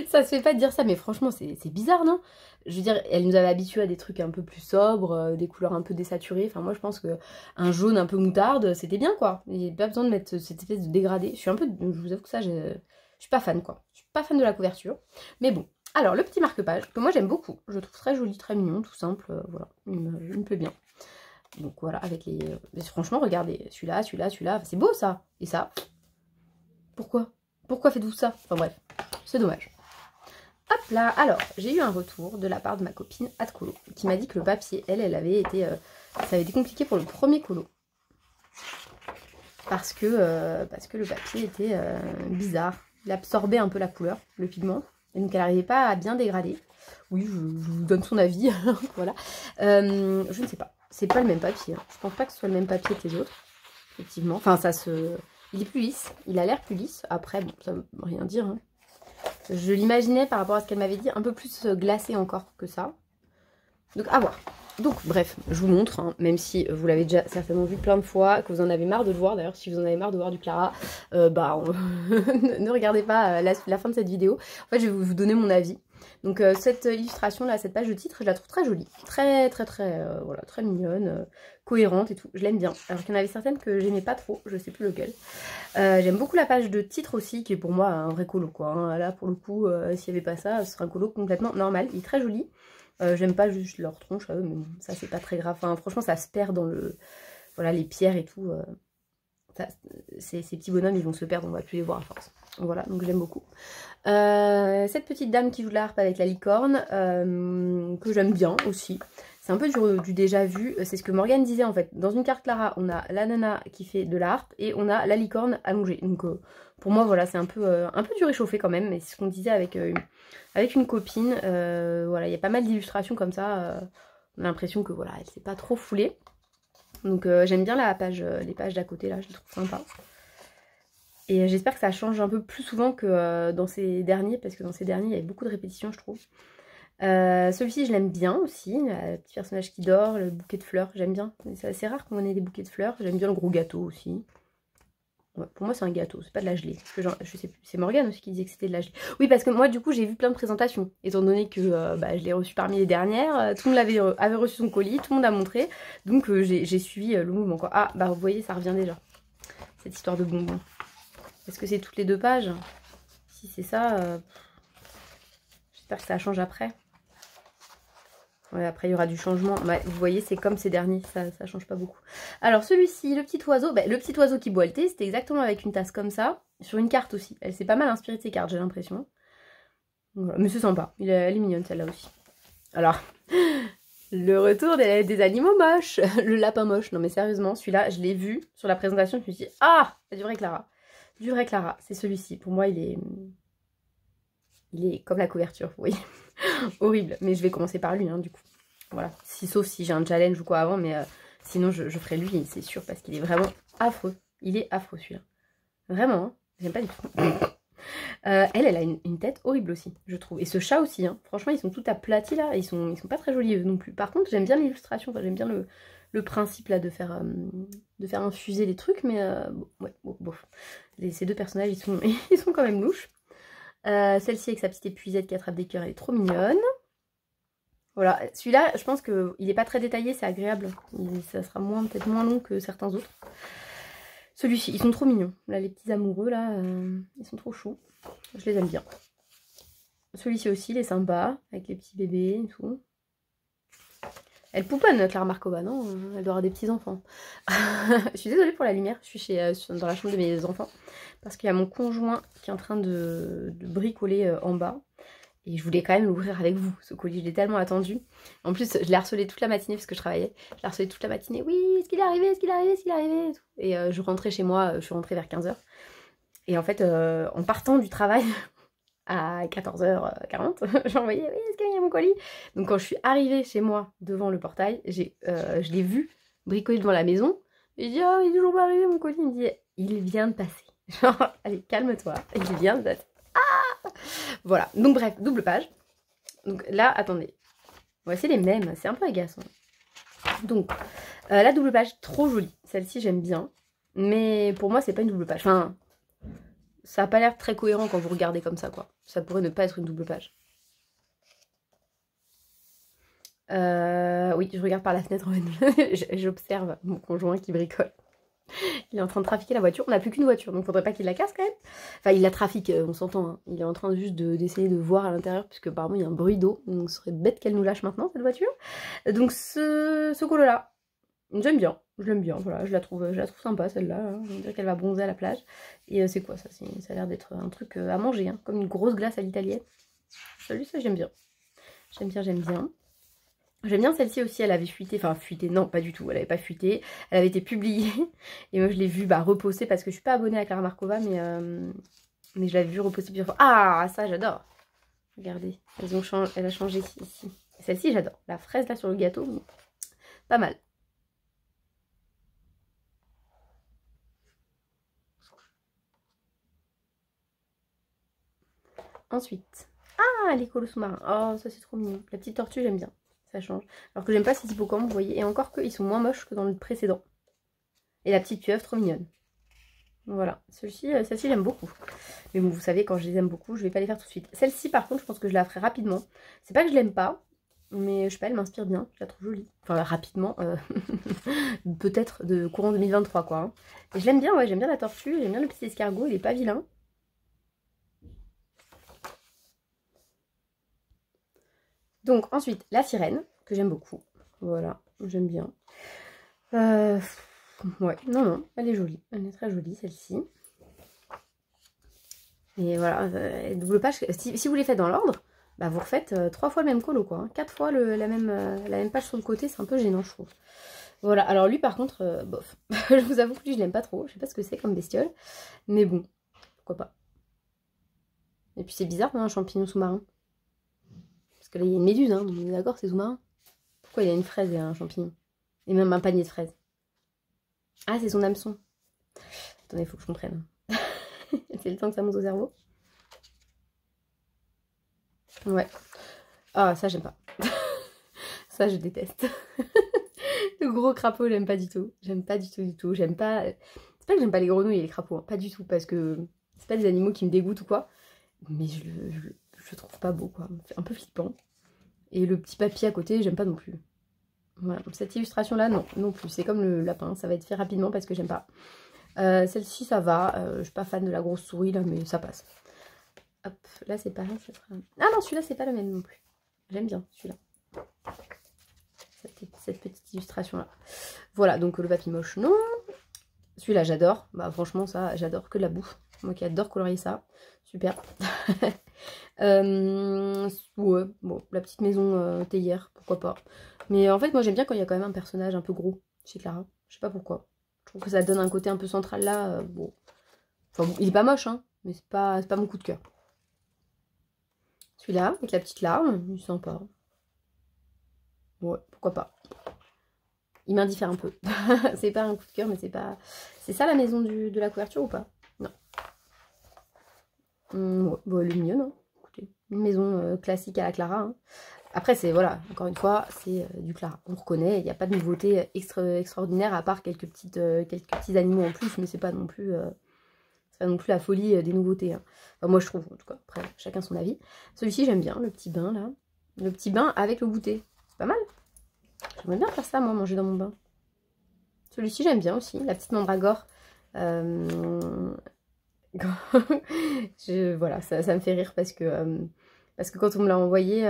Ça se fait pas de dire ça, mais franchement, c'est bizarre, non? Je veux dire, elle nous avait habitués à des trucs un peu plus sobres, des couleurs un peu désaturées. Enfin, moi, je pense qu'un jaune un peu moutarde, c'était bien, quoi. Il n'y a pas besoin de mettre cette espèce de dégradé. Je vous avoue que ça, je suis pas fan, quoi. Je suis pas fan de la couverture. Mais bon. Alors, le petit marque-page, que moi, j'aime beaucoup. Je le trouve très joli, très mignon, tout simple. Voilà, il me plaît bien. Donc, voilà, avec les... franchement, regardez. Celui-là, celui-là. C'est beau, ça. Et ça. Pourquoi faites-vous ça? Enfin, bref. C'est dommage. Hop là, alors j'ai eu un retour de la part de ma copine Adcolo qui m'a dit que le papier, elle avait été, ça avait été compliqué pour le premier colo parce que le papier était bizarre, il absorbait un peu la couleur, le pigment, et donc elle n'arrivait pas à bien dégrader. Oui, je vous donne son avis, voilà. Je ne sais pas, c'est pas le même papier, hein. Je pense pas que ce soit le même papier que les autres, effectivement. Enfin, il est plus lisse, il a l'air plus lisse. Après, bon, ça veut rien dire, hein. Je l'imaginais par rapport à ce qu'elle m'avait dit un peu plus glacé encore que ça. Donc à voir. Donc bref, je vous montre, hein, même si vous l'avez déjà certainement vu plein de fois, que vous en avez marre de le voir. D'ailleurs, si vous en avez marre de voir du Clara, ne regardez pas la fin de cette vidéo. En fait, je vais vous donner mon avis. Donc cette illustration là, cette page de titre, je la trouve très jolie, très voilà, très mignonne, cohérente et tout. Je l'aime bien. Alors qu'il y en avait certaines que j'aimais pas trop, je sais plus lequel. J'aime beaucoup la page de titre aussi, qui est pour moi un vrai colo, quoi. Hein. Là, pour le coup, s'il n'y avait pas ça, ce serait un colo complètement normal. Il est très joli. J'aime pas juste leur tronche à eux, mais bon, ça c'est pas très grave. Enfin, franchement, ça se perd dans voilà, les pierres et tout. Ces petits bonhommes, ils vont se perdre, on va plus les voir à force. Voilà, donc j'aime beaucoup. Cette petite dame qui joue de la harpe avec la licorne, que j'aime bien aussi. C'est un peu du déjà vu, c'est ce que Morgane disait en fait. Dans une carte Clara, on a la nana qui fait de la harpe et on a la licorne allongée. Donc pour moi, voilà, c'est un peu du réchauffé quand même, mais c'est ce qu'on disait avec une copine. Voilà, il y a pas mal d'illustrations comme ça. On a l'impression que voilà, elle s'est pas trop foulée. Donc j'aime bien les pages d'à côté là, je les trouve sympas. Et j'espère que ça change un peu plus souvent que dans ces derniers, parce que dans ces derniers, il y avait beaucoup de répétitions, je trouve. Celui-ci, je l'aime bien aussi, le petit personnage qui dort, le bouquet de fleurs, j'aime bien. C'est assez rare qu'on ait des bouquets de fleurs, j'aime bien le gros gâteau aussi. Ouais, pour moi, c'est un gâteau, c'est pas de la gelée. Parce que genre, je sais plus, c'est Morgane aussi qui disait que c'était de la gelée. Oui, parce que moi, du coup, j'ai vu plein de présentations. Étant donné que je l'ai reçu parmi les dernières, tout le monde avait reçu son colis, tout le monde a montré. Donc, j'ai suivi le mouvement, quoi. Ah, bah vous voyez, ça revient déjà. Cette histoire de bonbons. Est-ce que c'est toutes les 2 pages? Si c'est ça, j'espère que ça change après. Ouais, après il y aura du changement. Ouais, vous voyez, c'est comme ces derniers, ça change pas beaucoup. Alors celui-ci, le petit oiseau, le petit oiseau qui boit le thé, c'était exactement avec une tasse comme ça, sur une carte aussi. Elle s'est pas mal inspirée de ses cartes, j'ai l'impression. Voilà. Mais c'est sympa, elle est mignonne celle-là aussi. Alors, le retour des animaux moches, le lapin moche. Non mais sérieusement, celui-là, je l'ai vu sur la présentation, je me suis dit, ah, c'est du vrai Clara. Du vrai Clara, c'est celui-ci. Pour moi, il est comme la couverture, vous voyez. Horrible. Mais je vais commencer par lui, hein, du coup. Voilà. Sauf si j'ai un challenge ou quoi avant, mais sinon, je ferai lui, c'est sûr, parce qu'il est vraiment affreux. Il est affreux, celui-là. Vraiment, hein. J'aime pas du tout. Elle a une tête horrible aussi, je trouve. Et ce chat aussi, hein. Franchement, ils sont tout aplatis, là. Ils sont pas très jolis, eux, non plus. Par contre, j'aime bien l'illustration. Enfin, j'aime bien le principe, là, de faire infuser les trucs, mais bon. Ces 2 personnages, ils sont quand même louches. Celle-ci avec sa petite épuisette qui attrape des cœurs, elle est trop mignonne. Voilà, celui-là, je pense qu'il n'est pas très détaillé, c'est agréable. Ça sera peut-être moins long que certains autres. Celui-ci, ils sont trop mignons. Là, les petits amoureux, là, ils sont trop chauds. Je les aime bien. Celui-ci aussi, il est sympa, avec les petits bébés et tout. Elle pouponne, Clara Markova, non? Elle doit avoir des petits-enfants. Je suis désolée pour la lumière, je suis dans la chambre de mes enfants. Parce qu'il y a mon conjoint qui est en train de bricoler en bas. Et je voulais quand même l'ouvrir avec vous, ce colis, je l'ai tellement attendu. En plus, je l'ai harcelé toute la matinée parce que je travaillais. Je l'ai harcelé toute la matinée, oui, est-ce qu'il est arrivé, est-ce qu'il est arrivé, est-ce qu'il est arrivé? Et je rentrais chez moi, je suis rentrée vers 15h. Et en fait, en partant du travail... à 14h40, j'ai envoyé, oui, est-ce qu'il y a mon colis? Donc quand je suis arrivée chez moi, devant le portail, je l'ai vu bricoler devant la maison. J'ai dit, oh, il est toujours pas arrivé mon colis. Il me dit, il vient de passer. Genre, allez, calme-toi, il vient de passer. Ah, voilà, donc bref, double page. Donc là, attendez, ouais, c'est les mêmes, c'est un peu agaçant. Donc, la double page, trop jolie. Celle-ci, j'aime bien. Mais pour moi, c'est pas une double page. Enfin... ça n'a pas l'air très cohérent quand vous regardez comme ça, quoi. Ça pourrait ne pas être une double page. Oui, je regarde par la fenêtre. J'observe mon conjoint qui bricole. Il est en train de trafiquer la voiture. On n'a plus qu'une voiture, donc faudrait pas qu'il la casse quand même. Enfin, il la trafique, on s'entend. Hein. Il est en train juste d'essayer de voir à l'intérieur, puisque apparemment il y a un bruit d'eau. Donc ce serait bête qu'elle nous lâche maintenant, cette voiture. Donc ce colo-là, j'aime bien. Je l'aime bien, voilà, je la trouve sympa celle-là. Hein. On dirait qu'elle va bronzer à la plage. Et c'est quoi ça? Ça a l'air d'être un truc à manger, hein, comme une grosse glace à l'italienne. Celui-ci, j'aime bien. J'aime bien, j'aime bien. J'aime bien celle-ci aussi, elle avait fuité, enfin fuité, non pas du tout, elle avait pas fuité. Elle avait été publiée. Et moi je l'ai vue reposter parce que je suis pas abonnée à Clara Markova, mais je l'avais vue reposter plusieurs fois. Ah, ça j'adore. Regardez, elle a changé ici. Celle-ci j'adore. La fraise là sur le gâteau, pas mal. Ensuite, ah, les colos sous-marins. Oh, ça c'est trop mignon. La petite tortue, j'aime bien. Ça change. Alors que j'aime pas ces hippocampes, vous voyez. Et encore qu'ils sont moins moches que dans le précédent. Et la petite pieuvre, trop mignonne. Voilà. Celle-ci, j'aime beaucoup. Mais bon, vous savez, quand je les aime beaucoup, je vais pas les faire tout de suite. Celle-ci, par contre, je pense que je la ferai rapidement. C'est pas que je l'aime pas, mais je sais pas, elle m'inspire bien. Je la trouve jolie. Enfin, rapidement. Peut-être de courant 2023, quoi. Hein. Et je l'aime bien, ouais. J'aime bien la tortue. J'aime bien le petit escargot. Il est pas vilain. Donc ensuite, la sirène, que j'aime beaucoup. Voilà, j'aime bien. Ouais, non, elle est jolie. Elle est très jolie, celle-ci. Et voilà, double page. Si vous les faites dans l'ordre, bah vous refaites 3 fois le même colo, quoi. Hein. 4 fois la même page sur le côté, c'est un peu gênant, je trouve. Voilà, alors lui, par contre, bof. Je vous avoue que lui, je l'aime pas trop. Je sais pas ce que c'est comme bestiole. Mais bon, pourquoi pas. Et puis c'est bizarre, un champignon sous-marin. Parce que là, il y a une méduse, hein, donc on est d'accord, c'est sous-marin. Pourquoi il y a une fraise et un champignon? Et même un panier de fraises. Ah, c'est son hameçon. Attendez, il faut que je comprenne. C'est le temps que ça monte au cerveau. Ouais. Ah, ça, j'aime pas. Ça, je déteste. Le gros crapaud, j'aime pas du tout. J'aime pas du tout. J'aime pas... C'est pas que j'aime pas les grenouilles et les crapauds, hein. Pas du tout, parce que c'est pas des animaux qui me dégoûtent ou quoi. Mais je le trouve pas beau, quoi. C'est un peu flippant. Et le petit papy à côté, j'aime pas non plus. Voilà, cette illustration-là, non plus. C'est comme le lapin, ça va être fait rapidement parce que j'aime pas. Celle-ci, ça va. Je suis pas fan de la grosse souris, là, mais ça passe. Hop, là, c'est pareil. Ah non, celui-là, c'est pas le même non plus. J'aime bien, celui-là. Cette petite illustration-là. Voilà, donc le papy moche, non. Celui-là, j'adore. Bah, franchement, ça, j'adore que de la bouffe. Moi qui adore colorier ça. Super. Ouais, bon, la petite maison théière, pourquoi pas. Mais en fait, moi j'aime bien quand il y a quand même un personnage un peu gros chez Clara. Je sais pas pourquoi. Je trouve que ça donne un côté un peu central là. Bon. Enfin, bon, il est pas moche, hein, mais c'est pas mon coup de cœur. Celui-là, avec la petite larme, il est sympa. Ouais, pourquoi pas. Il m'indiffère un peu. C'est pas un coup de cœur, mais c'est pas... C'est ça la maison de la couverture ou pas? Non. Ouais, bon, elle est mignonne, hein. Écoutez, une maison classique à la Clara, hein. Après, c'est, voilà, encore une fois, c'est du Clara. On reconnaît, il n'y a pas de nouveauté extraordinaire, à part quelques petits animaux en plus, mais c'est pas non plus la folie des nouveautés. Hein. Enfin, moi, je trouve, en tout cas. Après, chacun son avis. Celui-ci, j'aime bien, le petit bain, là. Le petit bain avec le goûter. C'est pas mal. J'aimerais bien faire ça, moi, manger dans mon bain. Celui-ci, j'aime bien aussi. La petite mandragore. Voilà, ça me fait rire parce que quand on me l'a envoyé,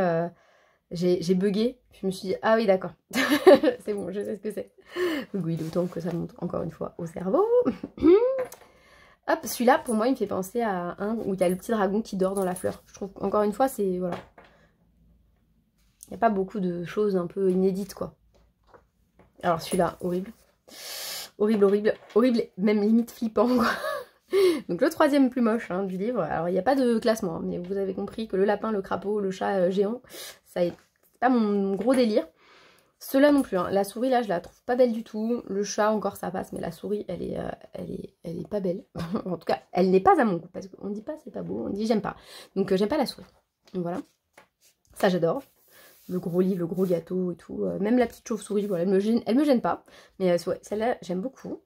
j'ai bugué. Je me suis dit, ah oui, d'accord. C'est bon, je sais ce que c'est. Oui, d'autant que ça monte encore une fois au cerveau. Hop, celui-là, pour moi, il me fait penser à un où il y a le petit dragon qui dort dans la fleur. Je trouve, encore une fois, c'est... Voilà. Il n'y a pas beaucoup de choses un peu inédites, quoi. Alors, celui-là, horrible. Horrible, horrible, horrible, même limite flippant, quoi. Donc, le troisième plus moche hein, du livre. Alors, il n'y a pas de classement, hein, mais vous avez compris que le lapin, le crapaud, le chat géant, c'est pas mon gros délire. Ceux-là non plus, hein. La souris là je la trouve pas belle du tout, le chat encore ça passe, mais la souris elle est pas belle, en tout cas elle n'est pas à mon goût, parce qu'on dit pas c'est pas beau, on dit j'aime pas, donc j'aime pas la souris, donc voilà, ça j'adore, le gros livre, le gros gâteau et tout, même la petite chauve-souris, voilà, elle me gêne pas, mais ouais, celle-là j'aime beaucoup.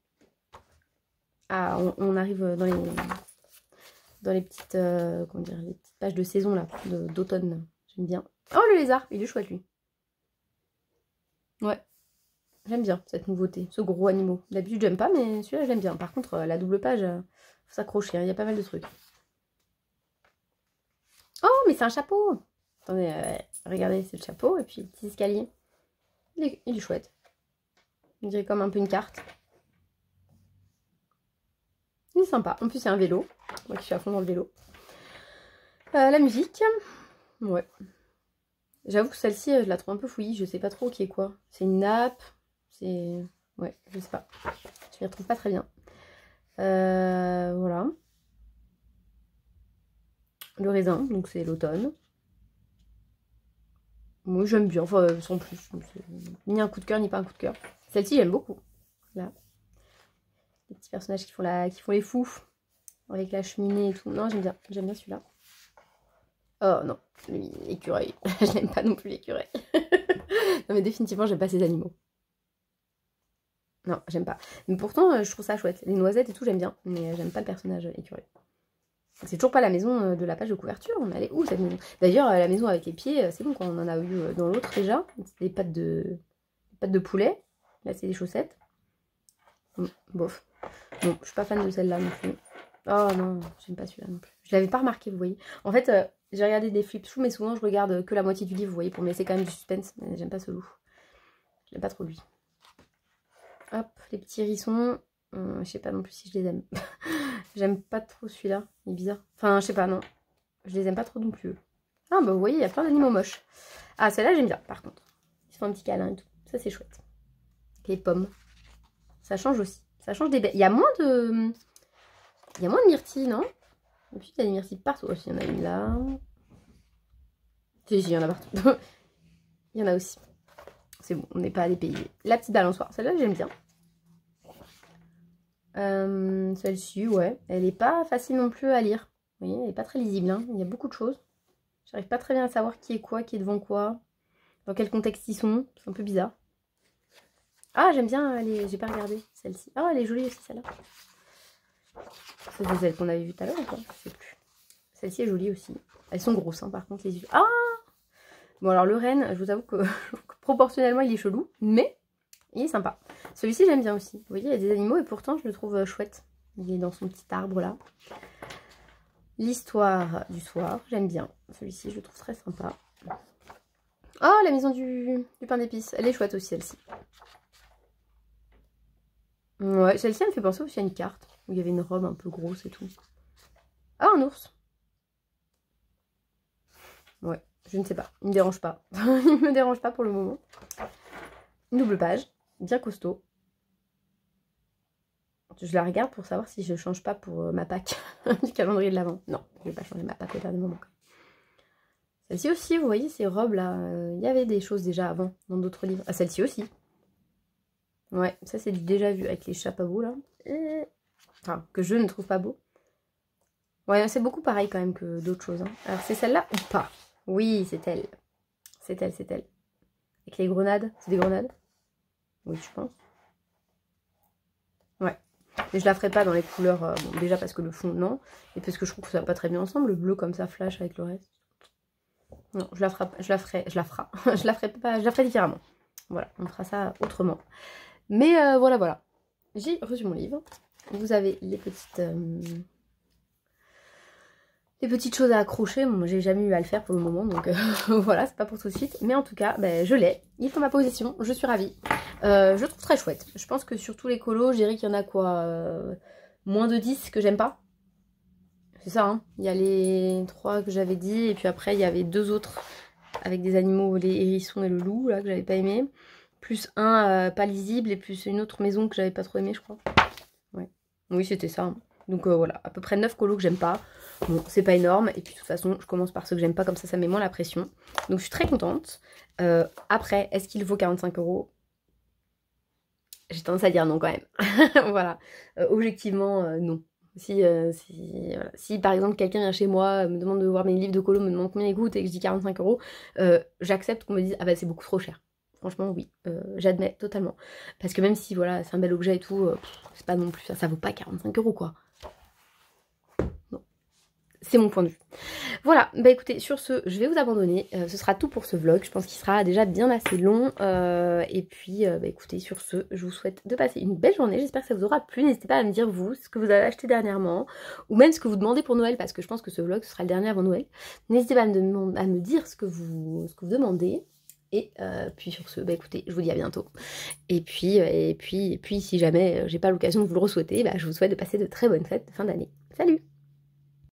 Ah on arrive dans les petites, comment dire, les petites pages de saison là, d'automne, j'aime bien. Oh le lézard, il est chouette lui. Ouais, j'aime bien cette nouveauté, ce gros animal. D'habitude j'aime pas, mais celui-là j'aime bien. Par contre, la double page, faut s'accrocher, hein, il y a pas mal de trucs. Oh, mais c'est un chapeau! Attendez, regardez, c'est le chapeau, et puis le petit escalier. Il est chouette. On dirait comme un peu une carte. Il est sympa. En plus, c'est un vélo. Moi qui suis à fond dans le vélo. La musique. Ouais. J'avoue que celle-ci, je la trouve un peu fouillie. Je sais pas trop qui est quoi. C'est une nappe. C'est... Ouais, je sais pas. Je m'y retrouve pas très bien. Voilà. Le raisin, donc c'est l'automne. Moi, j'aime bien. Enfin, sans plus. Ni un coup de cœur, ni pas un coup de cœur. Celle-ci, j'aime beaucoup. Là. Les petits personnages qui font les fous. Avec la cheminée et tout. Non, j'aime bien. J'aime bien celui-là. Oh non, l'écureuil. Je n'aime pas non plus l'écureuil. Non mais définitivement, j'aime pas ces animaux. Non, j'aime pas. Mais pourtant, je trouve ça chouette. Les noisettes et tout, j'aime bien. Mais j'aime pas le personnage écureuil. C'est toujours pas la maison de la page de couverture. On allait où cette maison? D'ailleurs, la maison avec les pieds, c'est bon quand on en a eu dans l'autre déjà. C'était des pattes de poulet. Là, c'est des chaussettes. Bof. Bon, je suis pas fan de celle-là non plus. Oh non, j'aime pas celui-là non plus. Je l'avais pas remarqué, vous voyez. En fait, j'ai regardé des flip through, mais souvent je regarde que la moitié du livre, vous voyez, pour me laisser quand même du suspense. Mais j'aime pas ce loup. J'aime pas trop lui. Hop, les petits hérissons. Je sais pas non plus si je les aime. J'aime pas trop celui-là. Il est bizarre. Enfin, je sais pas, non. Je les aime pas trop non plus. Ah bah vous voyez, il y a plein d'animaux moches. Ah, celle-là, j'aime bien, par contre. Ils font un petit câlin et tout. Ça, c'est chouette. Les pommes. Ça change aussi. Ça change des baies. Il y a moins de... Il y a moins de myrtilles, non? Et puis il y a des myrtilles partout aussi. Il y en a une là. Si, il y en a partout. Il y en a aussi. C'est bon, on n'est pas à les payer. La petite balançoire, celle-là j'aime bien. Celle-ci, ouais. Elle n'est pas facile non plus à lire. Vous voyez, elle n'est pas très lisible. Hein. Il y a beaucoup de choses. J'arrive pas très bien à savoir qui est quoi, qui est devant quoi. Dans quel contexte ils sont. C'est un peu bizarre. Ah, j'aime bien les... J'ai pas regardé celle-ci. Ah, elle est jolie aussi celle-là. C'est celle qu'on avait vue tout à l'heure ou pas? Je sais plus. Celle-ci est jolie aussi. Elles sont grosses hein, par contre les yeux. Ah! Bon alors le renne, je vous avoue que proportionnellement il est chelou, mais il est sympa. Celui-ci j'aime bien aussi. Vous voyez, il y a des animaux et pourtant je le trouve chouette. Il est dans son petit arbre là. L'histoire du soir, j'aime bien. Celui-ci je le trouve très sympa. Oh, la maison du pain d'épices. Elle est chouette aussi celle-ci. Ouais, celle-ci elle me fait penser aussi à une carte. Où il y avait une robe un peu grosse et tout. Ah, un ours. Ouais, je ne sais pas. Il me dérange pas. Il me dérange pas pour le moment. Une double page. Bien costaud. Je la regarde pour savoir si je change pas pour ma Pâques du calendrier de l'Avent. Non, je vais pas changer ma Pâques au dernier moment. Celle-ci aussi, vous voyez, ces robes là, il y avait des choses déjà avant dans d'autres livres. Ah, celle-ci aussi. Ouais, ça c'est du déjà vu avec les chapeaux là. Enfin, que je ne trouve pas beau. Ouais, c'est beaucoup pareil quand même que d'autres choses. Hein. Alors, c'est celle-là ou pas? Oui, c'est elle. C'est elle, c'est elle. Avec les grenades. C'est des grenades? Oui, je pense. Ouais. Mais je la ferai pas dans les couleurs, bon, déjà parce que le fond, non. Et parce que je trouve que ça va pas très bien ensemble. Le bleu comme ça flash avec le reste. Non, je la ferai différemment. Voilà, on fera ça autrement. Mais voilà. J'ai reçu mon livre. Vous avez les petites choses à accrocher. Bon, j'ai jamais eu à le faire pour le moment, donc voilà, c'est pas pour tout de suite. Mais en tout cas, ben, je l'ai. Il est en ma possession, je suis ravie. Je le trouve très chouette. Je pense que sur tous les colos, je dirais qu'il y en a quoi moins de 10 que j'aime pas. C'est ça, hein. Il y a les 3 que j'avais dit, et puis après, il y avait 2 autres avec des animaux, les hérissons et le loup, là, que j'avais pas aimé. Plus un pas lisible, et plus une autre maison que j'avais pas trop aimé, je crois. Ouais. Oui, c'était ça. Hein. Donc voilà, à peu près 9 colos que j'aime pas. Bon, c'est pas énorme. Et puis de toute façon, je commence par ceux que j'aime pas, comme ça met moins la pression. Donc je suis très contente. Après, est-ce qu'il vaut 45 €? J'ai tendance à dire non quand même. Voilà. Objectivement, non. Si par exemple quelqu'un vient chez moi, me demande de voir mes livres de colo, me demande combien ils coûtent et que je dis 45 €, j'accepte qu'on me dise ah bah c'est beaucoup trop cher. Franchement oui, j'admets totalement. Parce que même si voilà c'est un bel objet et tout, c'est pas non plus ça vaut pas 45 € quoi. Non. C'est mon point de vue. Voilà, bah écoutez, sur ce, je vais vous abandonner. Ce sera tout pour ce vlog. Je pense qu'il sera déjà bien assez long. Et puis, bah écoutez, sur ce, je vous souhaite de passer une belle journée. J'espère que ça vous aura plu. N'hésitez pas à me dire, vous, ce que vous avez acheté dernièrement. Ou même ce que vous demandez pour Noël, parce que je pense que ce vlog, ce sera le dernier avant Noël. N'hésitez pas à me dire ce que vous demandez. Et puis sur ce, bah écoutez, je vous dis à bientôt. Et puis si jamais j'ai pas l'occasion de vous le re-souhaiter, bah, je vous souhaite de passer de très bonnes fêtes de fin d'année. Salut!